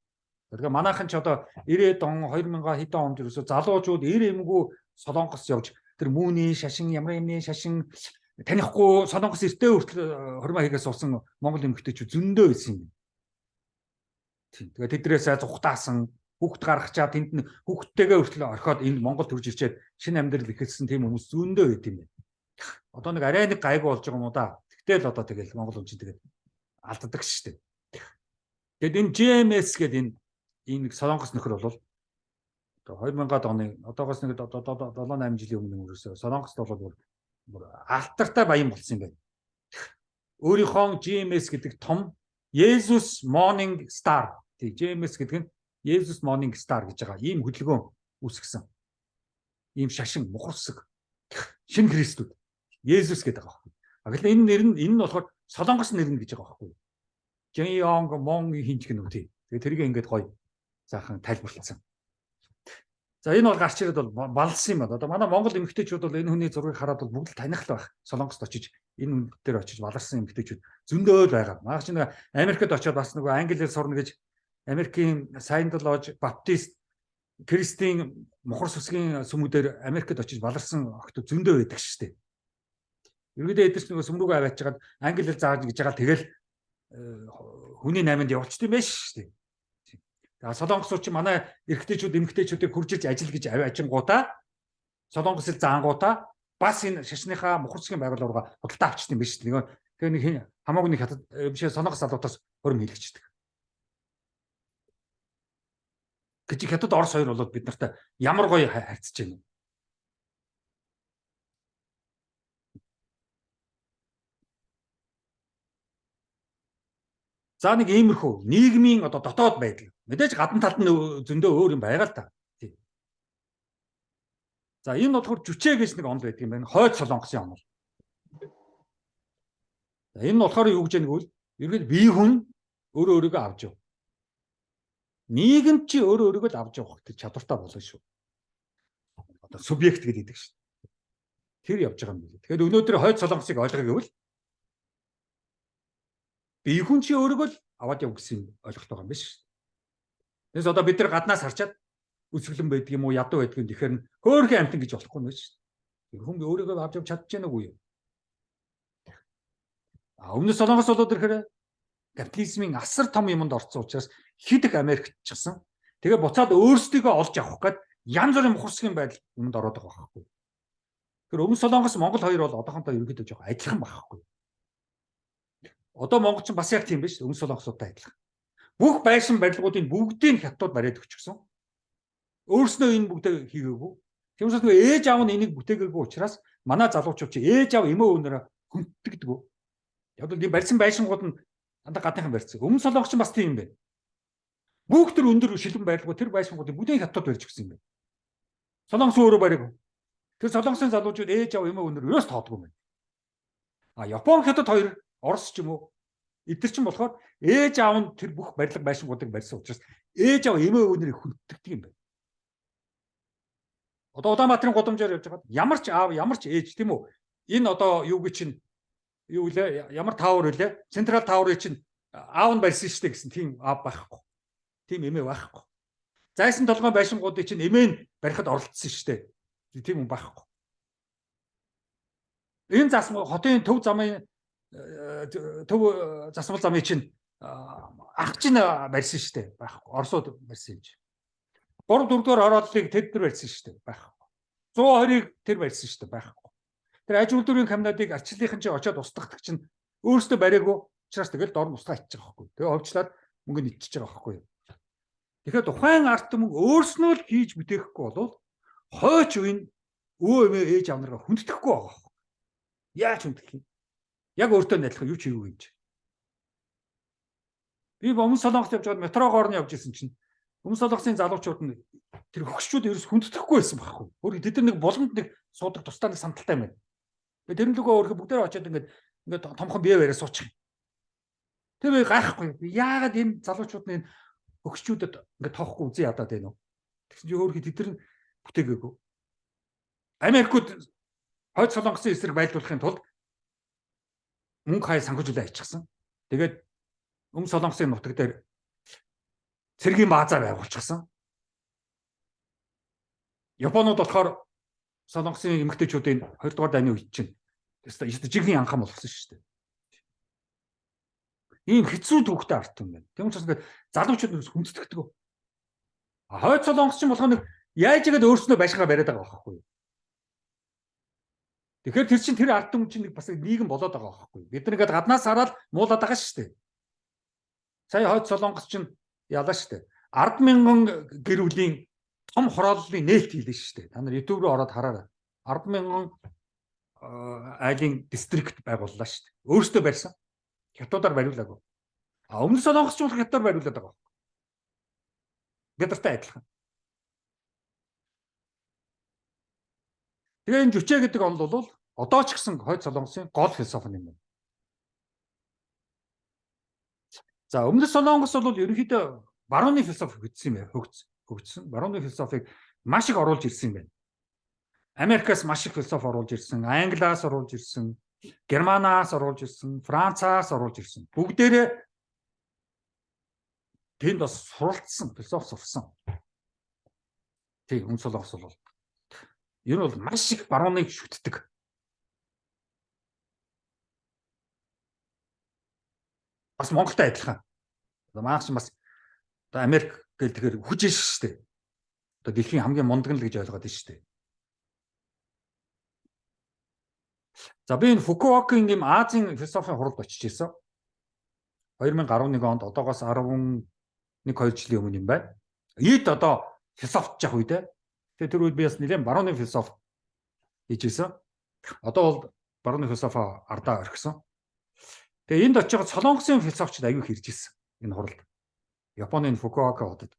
Тэгэхээр манайхан ч одоо 90-ад он 2000 хэдэн онд ерөөсө залуучууд эр эмгүү Солонгос явж тэр үүний шашин ямар юмны шашин танихгүй Солонгос эртээ хүртэл хормоо хийгээс суусан Монгол эмэгтэйчүүд зөндөө байсан юм. Тийм. Тэгээ тэдрээс зүхтаасан хүүхд гаргачаа тэнд нь хүүхдтэйгээ хүртэл орхиод энд Монгол төрж ирчээд шинэ амьдрал эхэлсэн тийм хүмүүс зөндөө байт юм байна. Одоо нэг арай нэг гайгүй болж байгаа юм уу да. Тэгтэл одоо тэгэл Монгол хүн чинь тэгээд алддаг шүү дээ. Тэгэд энэ GMS гэдэг энэ Солонгос нөхөр бол одоо 2000-ад оны одоогоос нэг 7-8 жилийн өмнө ерөөсөө Солонгост бол алтартай баян болсон юм байна. Өөрийнхөө GMS гэдэг том Jesus Morning Star. Тий GMS гэдэг нь Jesus Morning Star гэж байгаа. Ийм хөдөлгөөн үүсгэсэн. Ийм шашин мухарсаг шинэ христүүд Jesus гэдэг байгаа байхгүй. Гэтэл энэ нэр нь болохоор Солонгос нэр нь гэж байгаа байхгүй. Жонг Монг хинч гэнэ үү тий. Тэгээ тэрийг ингээд гоё заахан тайлбарласан. За энэ бол гарч ирээд бол балсан юм байна. Одоо манай Монгол эмэгтэйчүүд бол энэ хүний зургийг хараад бол бүгд л таних л байх. Солонгост очиж энэ хүн дээр очиж баларсан эмэгтэйчүүд зөндөө л байгаа. Маш нэг Америкт очиод бас нэг англиэр сурна гэж Америкийн Scientology, Baptist, Кристийн мухар сүсгийн сүмүүдээр Америкт очиж баларсан охтууд зөндөө байдаг шүү дээ. Ерөөдөө эдгэрч нэг сүмрүүгээ аваад чагаад англиэр зааж гэж байгаа тэгэл хүний 8-нд явуулчих юм байна шүү дээ. Солонгосууд чи манай эрэгтэйчүүд эмэгтэйчүүдийг хурж ирж ажил гэж ажингуудаа Солонгосыг заангуудаа бас энэ шашныхаа мухарсгийн байгууллагаараа худалдаа авчдаг юм биш үү? Тэгээ нэг хамаагүй нэг хятад биш Солонгос залуутаас хөрм хийлгчдэг. Гэж хятад Орос хоёр болоод бид нартай ямар гоё харьцаж байна. За нэг иймэрхүү нийгмийн одоо дотоод байдал. Мэдээж гадна талд нь зөндөө өөр юм байгаа л та. Тийм. За энэ болохоор жүчээ гэж нэг онол байдаг юм байна. Хойд Солонгосын онол. За энэ нь болохоор юу гэж яаг вэ? Ерөнхийдөө бие хүн өөрөө өөрийгөө авч яв. Нийгэм чи өөрөө өөрийгөө л авч явах гэдэг чадвартай болно шүү. Одоо субъект гэдэг шүү. Тэр явж байгаа юм билээ. Тэгэхээр өнөөдөр хойд Солонгосыг ойлгох гэвэл бие хүн чи өөрийгөө л аваад яв гэсэн ойлголт байгаа юм биш үү? Тэгээс одоо бид нар гаднаас харчаад үсгэлэн байдаг юм уу, ядуу байдаг юм тэгэхээр хөөрхөн амтан гэж болохгүй юм биш үү? Хүн өөрийгөө авч явж чадчихна уу юу? Өмнө Солонгос болоод ирэхээр капитализмын асар том юмд орцсон учраас хэд их Америкт чсан. Тэгээ буцаад өөрсдийгөө олж авах гээд янз бүрийн мухарсгийн байдал юмд ороод байгаа байхгүй. Тэгэхээр Өмнө Солонгос Монгол хоёр бол одоохондоо ерөөдөө жоохон адилхан байхгүй. Одоо монголч бас яг тийм биш Өмнө Солонгосуудтай адилхан. Бүх байшин барилгуудын бүгдийг хятад бариад өгчихсөн. Өөрснөө энэ бүгдээ хийгээгүй. Тиймээс нөгөө ээж аав нь энийг бүтээгээгүй учраас манай залуучууд чи ээж аав эмээ өвнөрөө хүнддэгдэг. Яг л ийм барьсан байшингууд нь дандаа гадныхан барьсан. Өмнө Солонгос ч бас тийм юм байна. Бүх төр өндөр шилэн барилгууд тэр байшингуудыг бүгдийг хятад барьж өгсөн юм байна. Солонгос өөрөө бариагүй. Тэр Солонгосын залуучууд ээж аав эмээ өвнөр юус тоодгүй юм байна. Япон хятад хоёр Орос ч юм уу эдгэр чинь болохоор ээж аав нь тэр бүх барилга байшингуудыг барьсан учраас ээж аав эмээ өвнөрийг хүнддэгдэг юм байна. Одоо Улаанбаатарын гудамжаар явж байгаа ямар ч аав, ямар ч ээж тийм үү? Энэ одоо юу гэж чинь юу вэ? Ямар таавар вэ? Централ тааврыг чинь аав нь барьсан шүү дээ гэсэн тийм аав байхгүй. Тийм эмээ байхгүй. Зайсан толгойн байшингуудыг чинь эмээ нь барихад оролцсон шүү дээ. Тийм юм байхгүй. Энэ хотын төв замын төв засвал замыг чинь ах чинь барьсан шүү дээ. Байхгүй. Оросууд барьсан юм чи. 3 4 дугаар ороодлыг тэд нар барьсан шүү дээ. Байхгүй. 120-ыг тэр барьсан шүү дээ. Байхгүй. Тэр аж үйлдвэрийн комбинатыг арчлалынхан чинь очиод устгахдаг чинь өөрөөсөө бариагүй учраас тэгэл дор нь устгаа ичиж байгаа байхгүй. Тэгээ ховчлаад мөнгө нь ичиж байгаа байхгүй. Тэгэхээр тухайн арт мөнгө өөрснөө л хийж бүтээхгүй бол хойч үеийн өө эмээ ээж аав нараа хүндэтгэхгүй байгаа. Яаж хүндэх юм? Яг өөртөө адилхан юу ч хийгээгүй юм чи. Би Өмнө Солонгост явж байгаад метрогоор нь явж исэн чинь Өмнө Солонгосын залуучууд нь тэр хөгшчүүд ерөөс хүнддэхгүй байсан байхгүй. Өөр тэд нар нэг булганд нэг суудаг тусдаа нэг сандалтай юм байна. Тэгээ тэр лгөө өөрөө бүгдээ очиод ингээд томхон бие бариа суучих. Тэр би гайхгүй. Яагаад энэ залуучууд нь хөгшчүүдэд ингээд тоохгүй үзэн ядаад байна уу? Тэгсэн чинь өөрөө тэд нар бүтээгээгүй. Америкууд хойд Солонгосын эсрэг байлдуулахын тулд мөнгө хай санхүүжүүлээ аччихсан. Тэгээд Өмнө Солонгосын нутаг дээр цэргийн баазаа байгуулчихсан. Японууд болохоор Солонгосын эмэгтэйчүүдийн 2 дугаар дайны үед чинь жигний анхам болсон шүү дээ. Ийм хэцүү төвхтэй арт юм байна. Тийм учраас ингээд залуучууд хүндэтгдэг. Хойд Солонгос ч болохоо нэг яаж игээд өөрснөө байшингаа бариад байгаа байхгүй юу? Тэгэхээр тэр чинь тэр арт түмэн чинь бас нийгэм болоод байгаа байхгүй юу? Бид нар ингээд гаднаас хараад муулаад байгаа шүү дээ. Сая хойд Солонгос чинь ялаа шүү дээ. 10,000 гэр бүлийн том хорооллын нээлт хийлээ шүү дээ. Та нар YouTube руу ороод хараарай. 10,000 айлын дистрикт байгууллаа шүү дээ. Өөрсдөө барьсан. Хятадаар бариулаагүй. Өмнө Солонгос ч бол хятадаар бариулаад байгаа. Бидэртэй адилхан. Тэгээ энэ жүчээ гэдэг онол бол одоо ч гэсэн хойд Солонгосын гол философи юм байна. За өмнө Солонгос бол ерөнхийдөө барууны философи хөгжсөн. Барууны философиг маш их оруулж ирсэн юм байна. Америкаас маш их философи оруулж ирсэн, Англиас оруулж ирсэн, Германаас оруулж ирсэн, Францаас оруулж ирсэн. Бүгдээрээ тэнд бас суралцсан, философи сурсан. Тийм Өмнө Солонгос бол ер нь бол маш их барууныг шүтдэг. Бас Монголтай адилхан. Манайх ч бас одоо Америк гэл тэгэхээр хүчээш шүү дээ. Одоо дэлхийн хамгийн мундаг л гэж ойлгоод байна шүү дээ. За би энэ Фукуокийн юм Азийн философийн хуралд очиж ирсэн. 2011 онд одоогоос 11-2 жилийн өмнө юм байна. Ийд одоо философч явах үедээ. Тэгээ тэр үед би бас нэлээд барууны философи хийж ирсэн. Одоо бол барууны философи ардаа орхисон. Тэгээ энд очиж Солонгосын философчд аягүй хэрж ирсэн энэ хуралд. Японы Фукуока хотод.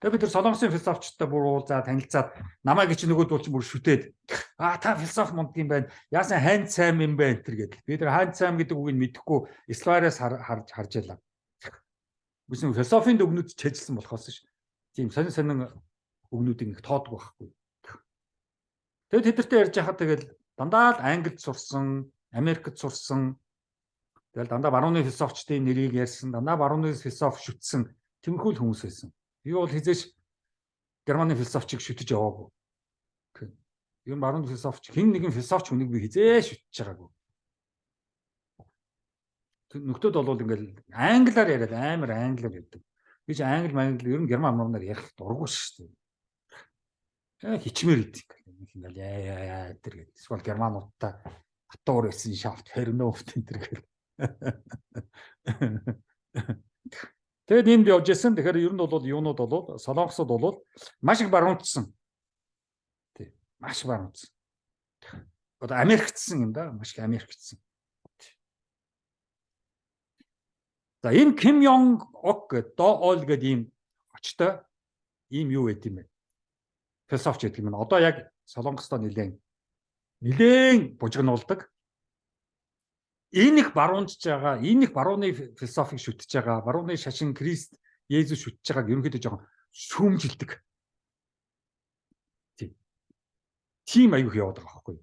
Тэгээ бид тэр Солонгосын философчтой бүр уулзаад танилцаад намайг чи нөгөөд бол чи бүр шүтээд та философи мунд юм байна. Яасан хань цайм юм байна тэр гэдэг. Би тэр хань цайм гэдэг үгийг мэдэхгүй Славиас харж ялаа. Бүсэн философийн дүгнүүд чэжилсэн болохоос ш. Тийм сонин үгнүүдийг их тоодгүй байхгүй. Тэгээд тэдэртэй ярьж хахад тэгэл дандаа л Англид сурсан, Америкт сурсан. Тэгэл дандаа барууны философчдын нэрийг ярьсан, дандаа барууны философи шүтсэн тиймэрхүү хүмүүс байсан. Би бол хизээш Германы философчийг шүтэж яваагүй. Ер нь барууны философч хэн нэгэн философч хүнийг би хизээш шүтэж байгаагүй. Нөхдөөд бол ингээл англиар яриад амар англиар ярьдаг. Би ч англи ер нь герман амнаар ярих дурггүй шүү дээ. Хичмээр идэг. Ингээл яа тэр гэдэг. Эсвэл германуудтай хатуур байсан шафт фернофт энэ төр гэл. Тэгээд энд явж ирсэн. Тэгэхээр ер нь бол юунууд бол Солонгосод бол маш их баруунцсан. Тий, маш баруунцсан. Одоо Америкцсан юм да, маш их Америкцсан. За энэ Ким Йонг Ок гэдэг Доол гэдэг ийм очтой ийм юу гэдэг юм бэ? Философч гэдэг юм. Одоо яг Солонгостой нэлээд бужигнуулдаг. Энэ их баруунжж байгаа, энэ их барууны философиг шүтж байгаа, барууны шашин Крист, Есүс шүтж байгааг ерөнхийдөө жоохон шүүмжилдэг. Тийм. тийм аюух яваад байгаа байхгүй.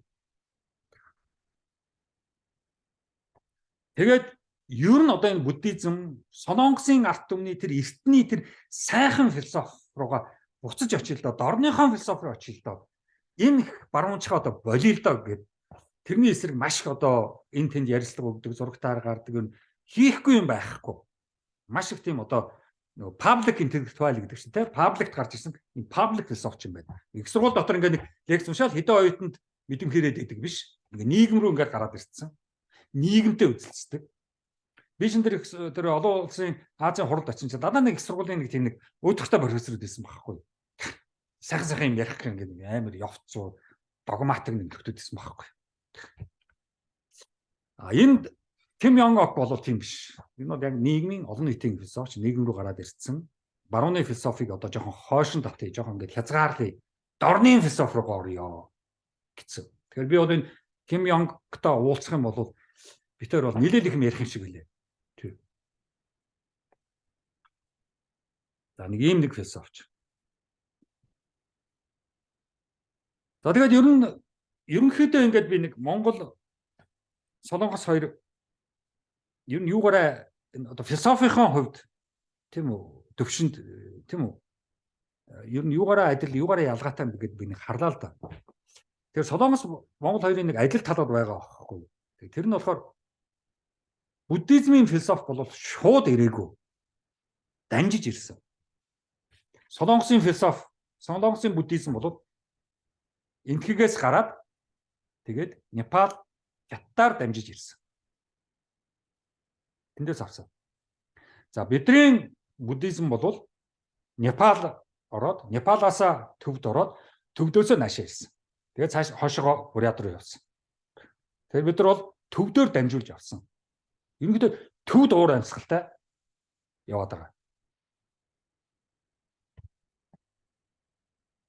Тэгээд ер нь одоо энэ буддизм Солонгосын арт түмний тэр эртний тэр сайхан философи руугаа буцаж очил доо, дорныхон философи руу очил доо. Энэ их баруунчаа одоо болио л доо гэд. Тэрний эсрэг маш их одоо энэ тэнд ярилцлага өгдөг, зурагтаар гардаг юм хийхгүй юм байхгүй. Маш их тийм одоо public intellectual гэдэг чинь тийм public гарч ирсэн энэ public philosophy юм байна. Их сургууль дотор ингээд нэг лекц уншаал хэдэн оюутанд мэдэм хэрэг өгдөг биш. Ингээд нийгэм рүү ингээд гараад ирсэн. Нийгэмтэй үзэлцдэг. Би шин тэр олон улсын Азийн хуралд очиж дандаа нэг их сургуулийн нэг тийм нэг өдөртэй профессор байсан байхгүй. Сайхан юм ярих гэх ингээд амар явцуу догматик нэг нөхдөд байсан байхгүй. Энд Ким Йонг Ок бол тийм биш. Энэ бол яг нийгмийн олон нийтийн философи, нийгэм рүү гараад ирсэн. Барууны философиг одоо жоохон хойшин татъя, жоохон ингээд хязгаарлая. Дорны философи руу орё гэсэн. Тэгэхээр би бол энэ Ким Йонгтой уулзах юм бол битээр бол нэлээд их юм ярих юм шиг үлээ. Тийм. За нэг ийм нэг философич. За тэгээд ерөнхийдөө ингээд би нэг Монгол Солонгос хоёр ер нь юугаараа одоо философийн хувьд тийм үү төвшөнд тийм үү ер нь юугаараа адил юугаараа ялгаатай гэдэг би нэг харлаа л да. Тэгэхээр Солонгос Монгол хоёрын нэг адил талууд байгаа байхгүй. Тэр нь болохоор буддизмын философи бол шууд ирээгүй. Данжиж ирсэн. Солонгосын философи, Солонгосын буддизм бол энтгэгээс гараад тэгээд Непал, Хятадаар дамжиж ирсэн. Тэндээс авсан. За бидний буддизм бол Непал ороод, Непалаас төвд ороод, төвдөөсөө наашаа ирсэн. Тэгээд цааш хойшоо Бурят руу явсан. Тэгэхээр бид нар бол төвдөр дамжуулж авсан. Ерөнхийдөө төвд уур амьсгалтай яваад байгаа.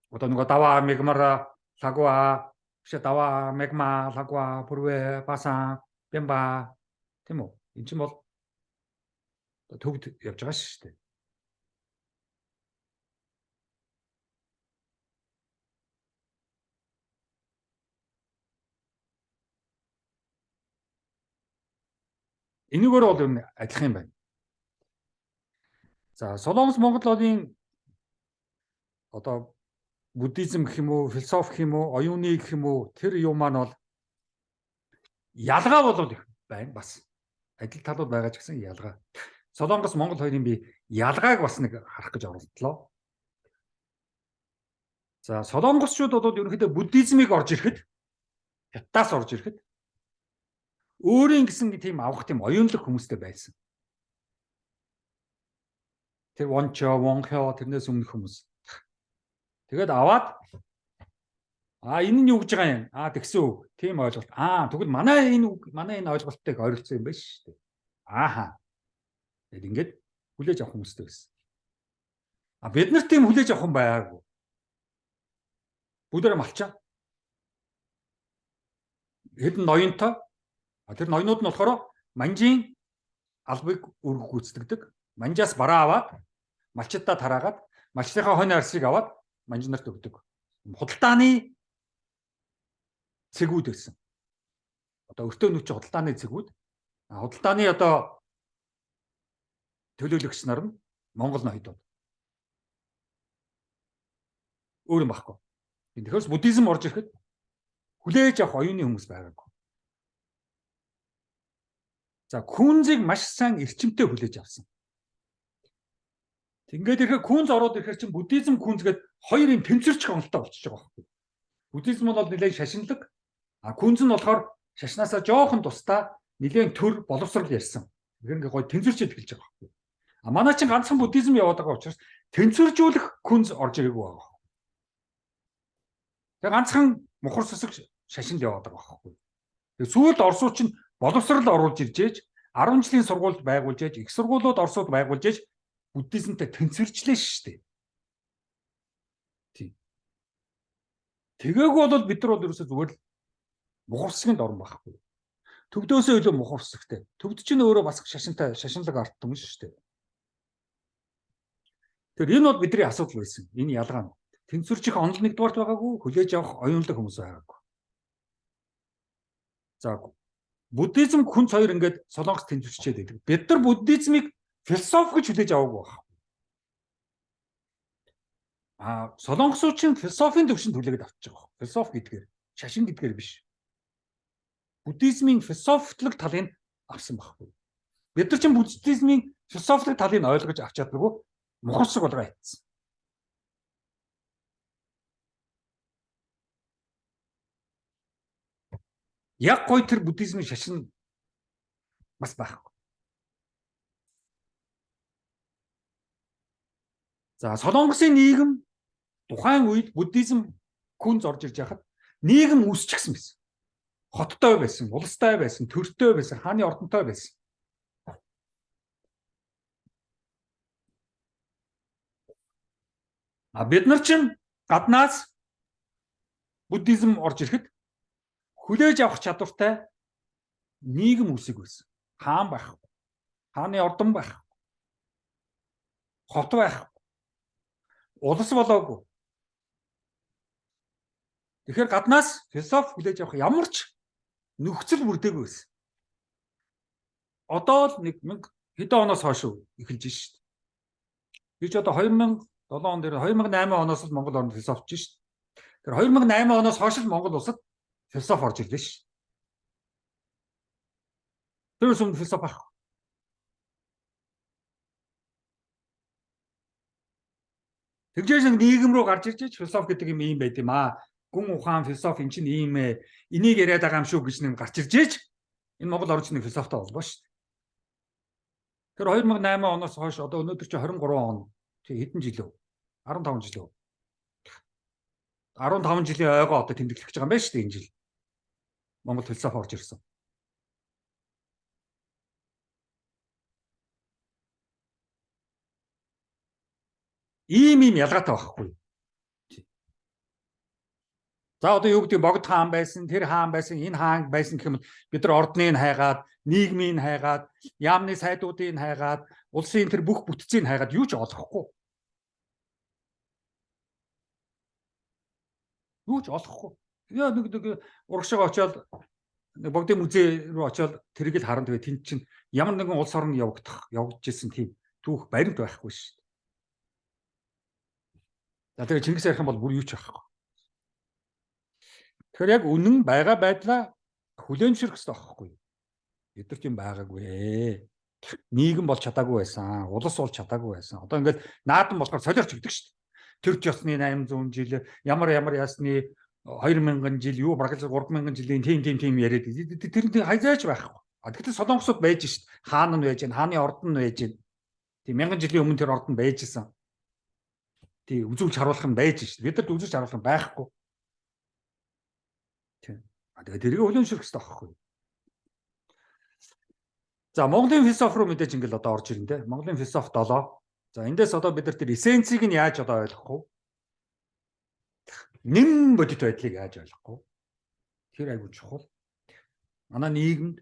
Одоо нөгөө даваа мегмара лагуа биш даваа мегма лагуа бүрвэ басан бямба тийм үү? Энэ чинь бол төвд явж байгаа шүү дээ. Энэгээр бол юм адилхан юм байна. За Солонгос Монголын одоо буддизм гэх юм уу, философи гэх юм уу, оюуны гэх юм уу тэр юм маань бол ялгаа бол их байна бас. Адил талууд байгаа ч гэсэн ялгаа. Солонгос Монгол хоёрын би ялгааг бас нэг харах гэж оролдлоо. За солонгосчууд бол ерөнхийдөө буддизмыг орж ирэхэд Хятадаас орж ирэхэд өөрийн гэсэн тийм авах тийм оюунлаг хүмүүстэй байсан. Тэр Вончо, Вонхё тэрнээс өмнөх хүмүүс. Тэгээд аваад энэ нь юу гэж байгаа юм? Тэгсэн үг. Тийм ойлголт. Тэгвэл манай энэ ойлголтыг ойлгоцсон юм байна шүү дээ. Тэгээд ингээд хүлээж авах хүмүүстэй байсан. Бид нар тийм хүлээж авах юм байгаагүй. Бүгдээрээ малчаа. Хэдэн ноёнтой. Тэр ноёнууд нь болохоор манжийн албыг гүйцэтгэдэг. Манжаас бараа аваад малчтаа тараагаад малчтынхаа хонь арсыг аваад манж нарт өгдөг. Худалдааны цэгүүд байсан. Одоо өртөө нүч худалдааны цэгүүд. Худалдааны одоо төлөөлөгч нар нь Монгол ноёдууд. Өөр юм баггүй. Тэгэхээр буддизм орж ирэхэд хүлээж авах оюуны хүмүүс байгаагүй. За күнзийг маш сайн эрчимтэй хүлээж авсан. Ингээд ирэхэд күнз ороод ирэхээр чинь буддизм күнзгээд хоёр юм тэнцвэрч хонолтой болчихж байгаа байхгүй. Буддизм бол нэлээд шашинлаг. Күнз нь болохоор шашнаасаа жоохон тусдаа нэлээд төр боловсрал ярьсан. Ингээд гоё тэнцвэрчээд эхэлж байгаа байхгүй. Манай чинь ганцхан буддизм яваад байгаа учраас тэнцвэржүүлэх күнз орж ирээгүй байгаа. Тэгээ ганцхан мухар сүсэг шашинд яваад байгаа байхгүй. Тэгээ сүүлд орсууд чинь боловсрал оруулж ирж ээж 10 жилийн сургуульд байгуулж ээж их сургуулиуд орсууд байгуулж ээж буддизмтэй тэнцвэрчлээ шүү дээ. Тийм. Тэгээгүй бол бид нар бол ерөөсөө зүгээр л мухар сүсгэнд орно байхгүй. Төвдөөсөө илүү мухар сүсгтэй. Төвд чинь өөрөө бас шашинлаг арт түмэн шүү дээ. Тэгэхээр энэ бол бидний асуудал байсан. Энэ ялгаа нь. тэнцвэрчих онол нэгдүгээрт байгаагүй, хүлээж авах оюунлаг хүмүүс байгаагүй. За буддизм хүнс хоёр ингээд Солонгос тэнцвэрчээд байдаг. Бид нар буддизмыг философи гэж хүлээж аваагүй байна. Солонгосууд чинь философийн төвшөнд хүлээгээд авчих жоох. Философи гэдгээр шашин гэдгээр биш. Буддизмын философитлог талыг авсан байхгүй. Бид нар чинь буддизмын философитлог талыг ойлгож авч чаддаггүй мухарсаг болгоо айтсан. Яг гой тэр буддизмын шашин бас байхгүй. За Солонгосын нийгэм тухайн үед буддизм хүн зорж ирж байхад нийгэм үүсчихсэн байсан. Хоттой байсан, улстай байсан, төртэй байсан, хааны ордонтой байсан. Бид нар чинь гаднаас буддизм орж ирэхэд хүлээж авах чадвартай нийгэм үүсэг байсан. Хаан байхгүй. Хааны ордон байхгүй. Хот байхгүй. Улс болоогүй. Тэгэхээр гаднаас философи хүлээж авах ямар ч нөхцөл бүрдээгүй байсан. Одоо л нэг хэдэн оноос хойш эхэлж шít. Би ч одоо 2007 он дээр 2008 оноос л Монгол орнд философич шít. Тэр 2008 оноос хойш л Монгол улсад философи орж ирлээ шít. Тэр үсэнд философи байхгүй. Тэгжээж нэг нийгэм рүү гарч ирж философи гэдэг юм байт юм аа. Гүн ухаан философи энэ чинь ийм ээ. Энийг яриад байгаа юм шүү гэж нэг гарч ирж энэ Монгол орчны философитой боллоо шүү дээ. Тэр 2008 оноос хойш одоо өнөөдөр чи 23 он. Чи хэдэн жил вэ? 15 жил үү? 15 жилийн ойгоо одоо тэмдэглэж байгаа юм байна шүү дээ энэ жил. Монгол философи орж ирсэн. Ийм ялгаатай байхгүй. За одоо юу гэдэг богд хаан байсан, тэр хаан байсан, энэ хаан байсан гэх юм бид нар ордныг хайгаад, нийгмийг хайгаад, яамны сайдуудыг хайгаад, улсын тэр бүх бүтцийг хайгаад юу ч олохгүй. Юу ч олохгүй. Яа нэг урагшаа очоод богдын музей рүү очоод тэрийг л харан тэгээ тэнд чинь ямар нэгэн улс орн явагдаж ирсэн тийм түүх баримт байхгүй шүү дээ. За тэгээ Чингис ярих юм бол бүр юу ч байхгүй. Тэгэхээр яг үнэн байгаа байдлаа хүлээмжшэрх хэрэгтэй байхгүй. Бид нар тийм байгаагүй. Нийгэм бол чадаагүй байсан, улс бол чадаагүй байсан. Одоо ингээд наадам болохоор солиорч өгдөг шүү дээ. Төрч ёсны 800 жил, ямар ясны 2000 жил, юу бараг 3000 жилийн тийм яриад тэр хайзаач байхгүй. Тэгэхдээ солонгосууд байж шүү дээ. Хаан нь байж, хааны ордон нь байж. Тийм 1000 жилийн өмнө тэр ордон байжсэн. Тийм үзүүлж харуулах юм байж шүү дээ. Бид нарт үзүүлж харуулах юм байхгүй. Тэгээд тэрийг хүлээмжшэрх хэрэгтэй байхгүй. За Монголын философи руу мэдээж ингээл одоо орж ирэн тэ. Монголын философи 7. За эндээс одоо бид нар тэр эссенцийг нь яаж одоо ойлгох вэ? Нэм бодит байдлыг яаж ойлгох вэ? Тэр айгүй чухал. Манай нийгэмд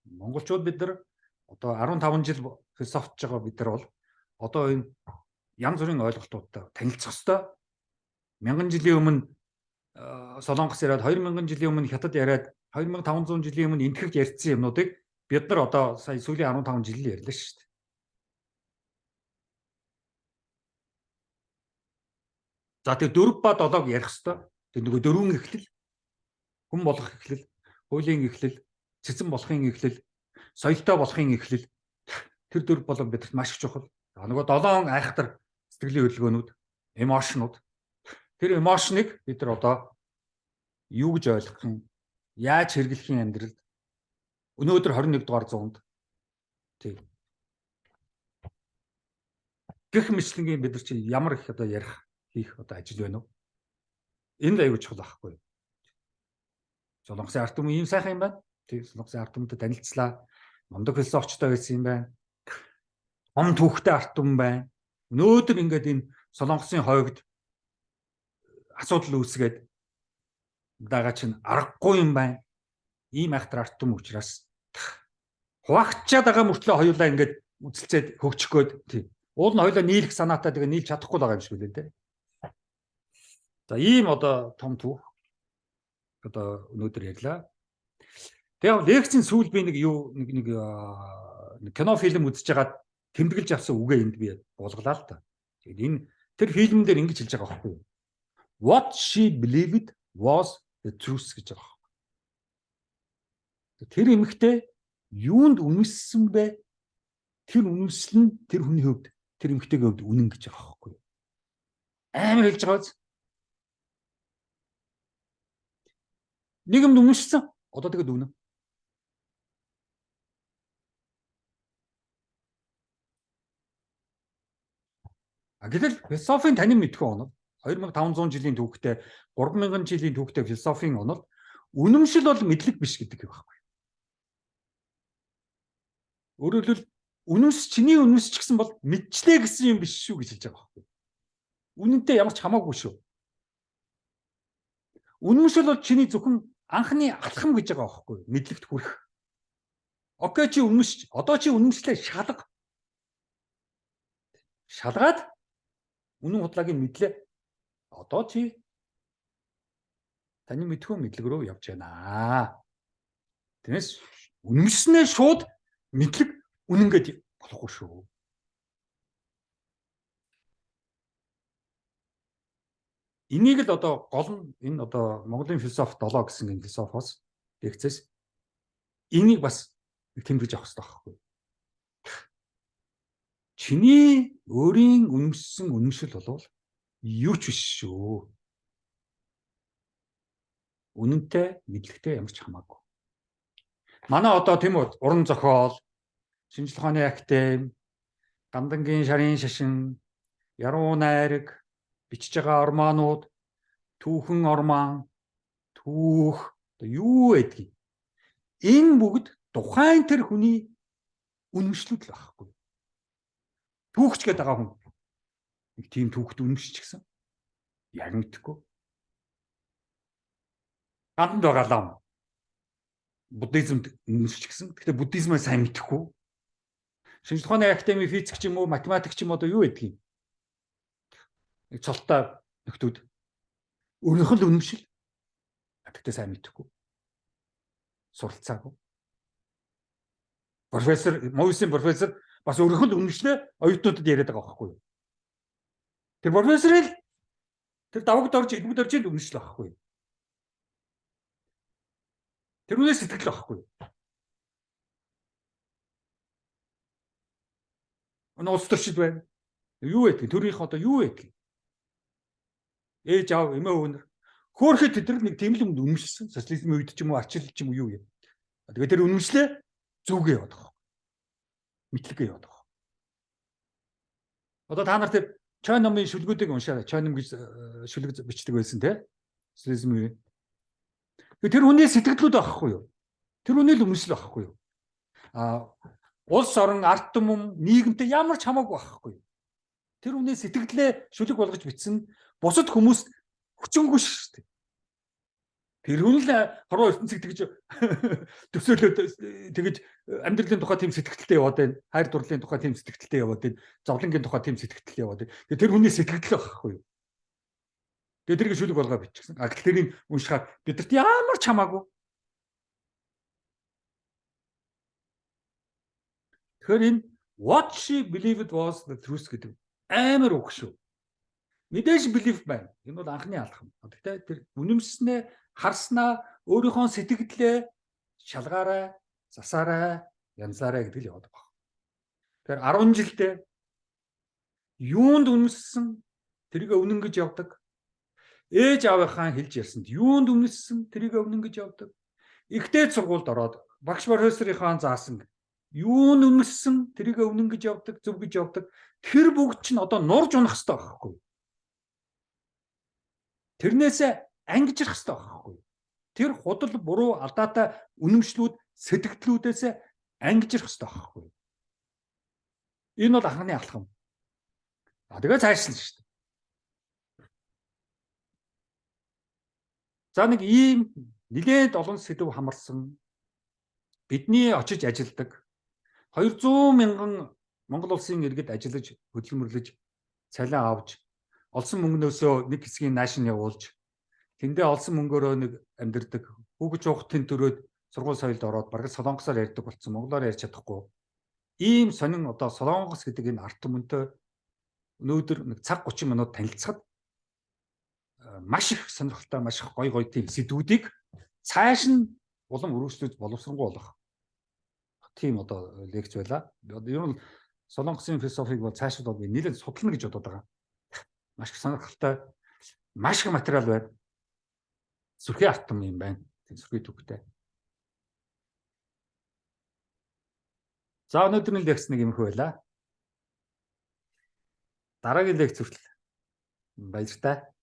монголчууд бид нар одоо 15 жил философич байгаа бид нар бол одоо энэ янз бүрийн ойлголтуудтай танилцах ёстой. 1000 жилийн өмнө Солонгос яриад 2000 жилийн өмнө Хятад яриад 2500 жилийн өмнө энтгэгт ярьсан юмнуудыг бид нар одоо сая сүүлийн 15 жил л ярьлаа шүү дээ. За тэгээ 4 ба 7-г ярих ёстой. Тэр нөгөө дөрвөн эхлэл, хүн болох эхлэл, хуулийн эхлэл, цэцэн болохын эхлэл, соёлтой болохын эхлэл. Тэр 4 болон бидэрт маш их чухал. Нөгөө 7 айхтар сэтгэлийн хөдөлгөөнүүд, эмошнууд. Тэр эмошныг бид нар одоо юу гэж ойлгох юм? Яаж хэрэглэх юм амьдралд? Өнөөдөр 21 дугаар зуунд тийм. Гэх мэтлэнгийн бид нар чи ямар их одоо ярих хийх одоо ажил байна уу? Энэ л аюул чухал байхгүй юу? Солонгосын ард түмэн ийм сайхан юм байна. Тийм Солонгосын ард түмэнтэй танилцлаа. Мундаг философчтой байсан юм байна. Том түүхтэй ард түмэн байна. Өнөөдөр ингээд энэ Солонгосын хойгд асуудал үүсгээд дагаа чинь аргагүй юм байна. Ийм айхтар ард түмэн учраас хуваачаад байгаа мөртлөө хоёулаа ингээд үцэлцээд хөгжих гээд тийм. Уул нь хоёулаа нийлэх санаатай тэгээ нийлж чадахгүй байгаа юм шиг үлээ дээ. За ийм одоо том түүх одоо өнөөдөр ярьлаа. Тэгээ лекцийн сүүл би нэг кино фильм үзэж хагаад тэмдэглэж авсан үгээ энд би буулгалаа л та. Тэгээд энэ тэр фильмэн дээр ингэж хэлж байгаа байхгүй юу? What she believed was the truth гэж байгаа. Тэр эмэгтэй юунд үнэлсэн бэ? Тэр үнэлсэн нь тэр хүний хувьд, тэр эмэгтэйгийн хувьд үнэн гэж байгаа байхгүй юу? Амар хэлж байгаа биз? Нэг юм үнэлсэн. Одоо тэгээд үнэн. Гэтэл философийн танин мэдхүү онол 2500 жилийн түүхтэй 3000 жилийн түүхтэй философийн онол үнэмшил бол мэдлэг биш гэдэг юм байхгүй. Өөрөөр хэлбэл чиний үнэмс ч гэсэн бол мэдчлээ гэсэн юм биш шүү гэж хэлж байгаа байхгүй. Үнэнтэй ямар ч хамаагүй шүү. Үнэмшил бол чиний зөвхөн анхны алхам гэж байгаа байхгүй. Мэдлэгт хүрэх. Окей чи үнэмш. Одоо чи үнэмшлээ шалга. Шалгаад үнэн худлаагийн мэдлээ. Одоо чи таны мэдхүү мэдлэг рүү явж байна. Тэрнээс үнэмшснээ шууд мэдлэг үнэн гэж болохгүй шүү. Энийг л одоо гол нь энэ одоо Монголын философи 7 гэсэн энэ философоос лекцээс энийг бас тэмдэглэж авах хэрэгтэй байхгүй. Чиний өөрийн үнэмшсэн үнэмшил бол юу ч биш шүү. Үнэнтэй, мэдлэгтэй ямар ч хамаагүй. Манай одоо тийм үү уран зохиол, шинжлэх ухааны академи, Гандангийн шарын шашин, яруу найраг, бичиж байгаа ормаанууд, түүхэн ормаан, түүх юу гэдгийг. Энэ бүгд тухайн тэр хүний үнэмшлүүд л байхгүй. Түүхч гэдэг байгаа хүн нэг тийм түүхт үнэмшиж гисэн. Яг мэдхгүй. Ганданд байгаа лам. Буддизмд үнэмшиж гисэн. Гэхдээ буддизмээ сайн мэдхгүй. Шинжлэх ухааны академи физик ч юм уу, математик ч юм одоо юу гэдгийг. Нэг цолтой нөхдүүд өөрийнх нь үнэмшил. Гэхдээ сайн мэдхгүй. Суралцаагүй. Профессор, Мойсийн профессор бас өөрийнх нь үнэмшлээ оюутнуудад яриад байгаа байхгүй юу? Тэр профессор л тэр давагд орж идмэд орж ил үнэмшил байхгүй юу? Тэр үнэ сэтгэл байхгүй юу? Улс төрчид байна. Юу гэдэг? Төрийнх одоо юу гэдэг? Ээж аав, эмээ өвнөр хөөхөд тэд нэг тийм л юмд үнэмшсэн. Социализмын үед ч юм уу, арчил ч юм уу юу юм. Тэгээд тэр үнэмшлээ зүгээ яваад байгаа. Мэдлэгээ яваад байгаа. Одоо та нар тэр Чой номын шүлгүүдийг уншаарай. Чой ном гэж шүлэг бичдэг байсан тий. Социализмын үед. Тэр хүний сэтгэлдлүүд байхгүй юу? Тэр хүний л үнэмшил байхгүй юу? Улс орон ард түмэн нийгэмтэй ямар ч хамаагүй байхгүй юу? Тэр хүний сэтгэлдээ шүлэг болгож бичсэн бусад хүмүүс хүчингүй шүү дээ. Тэр хүн л хорвоо ертөнцийг тэгж төсөөлөд тэгж амьдралын тухай тийм сэтгэлдээ яваад байна. Хайр дурлалын тухай тийм сэтгэлдээ яваад байна. Зовлонгийн тухай тийм сэтгэлдээ яваад байна. Тэр хүний сэтгэл байхгүй юу? Тэгээд тэрийг шүлэг болгоо бичсэн. Гэтэл тэрийг уншихад бидэрт ямар ч хамаагүй. Тэгэхээр энэ what she believed was the truth гэдэг амар үг шүү. Мэдээж belief байна. Энэ бол анхны алхам. Гэхдээ тэр үнэмшснээ харснаа өөрийнхөө сэтгэлдээ шалгаарай, засаарай, янзаарай гэдэг л яваад байгаа. Тэгэхээр 10 жилдээ юунд үнэмшсэн тэрийг үнэн гэж явдаг. Ээж аавынхаа хэлж ярьсанд юунд үнэмшсэн тэрийг үнэн гэж явдаг. Ихтэй сургуульд ороод багш профессорынхаа заасан юунд үнэмшсэн тэрийг үнэн гэж явдаг, зөв гэж явдаг. Тэр бүгд чинь одоо нурж унах хэрэгтэй байхгүй юу? Тэрнээсээ ангижрах хэрэгтэй байхгүй юу? Тэр худал буруу алдаатай үнэмшлүүд сэтгэлдлүүдээс ангижрах хэрэгтэй байхгүй юу? Энэ бол анхны алхам. Тэгээ цаашлна шүү дээ. За нэг ийм нэлээд олон сэдв хамарсан бидний очиж ажилдаг 200 мянган Монгол улсын иргэд ажиллаж хөдөлмөрлөж цалин авч олсон мөнгнөөсөө нэг хэсгийг нааш нь явуулж тэндээ олсон мөнгөөрөө нэг амьдрдаг хүүгэж уухтын төрөөд сургууль соёлд ороод бараг солонгосоор ярьдаг болсон, монголоор ярьж чадахгүй. Ийм сонин одоо солонгос гэдэг энэ арт түмэнтэй өнөөдөр нэг цаг 30 минут танилцахад маш их сонирхолтой, маш их гоё тийм сэдвүүдийг цааш нь улам өргөжлөж боловсронгуй болох. Тийм одоо лекц байла. Ер нь солонгосын философиг бол цаашид бол би нэлээд судлана гэж бодоод байгаа. Маш их сонирхолтой, маш их материал байна. Сүрхий арт түмэн юм байна. Тийм сүрхий төвхтэй. За өнөөдрийн лекц нэг юмхүү байла. Дараагийн лекц хүртэл баяр таа.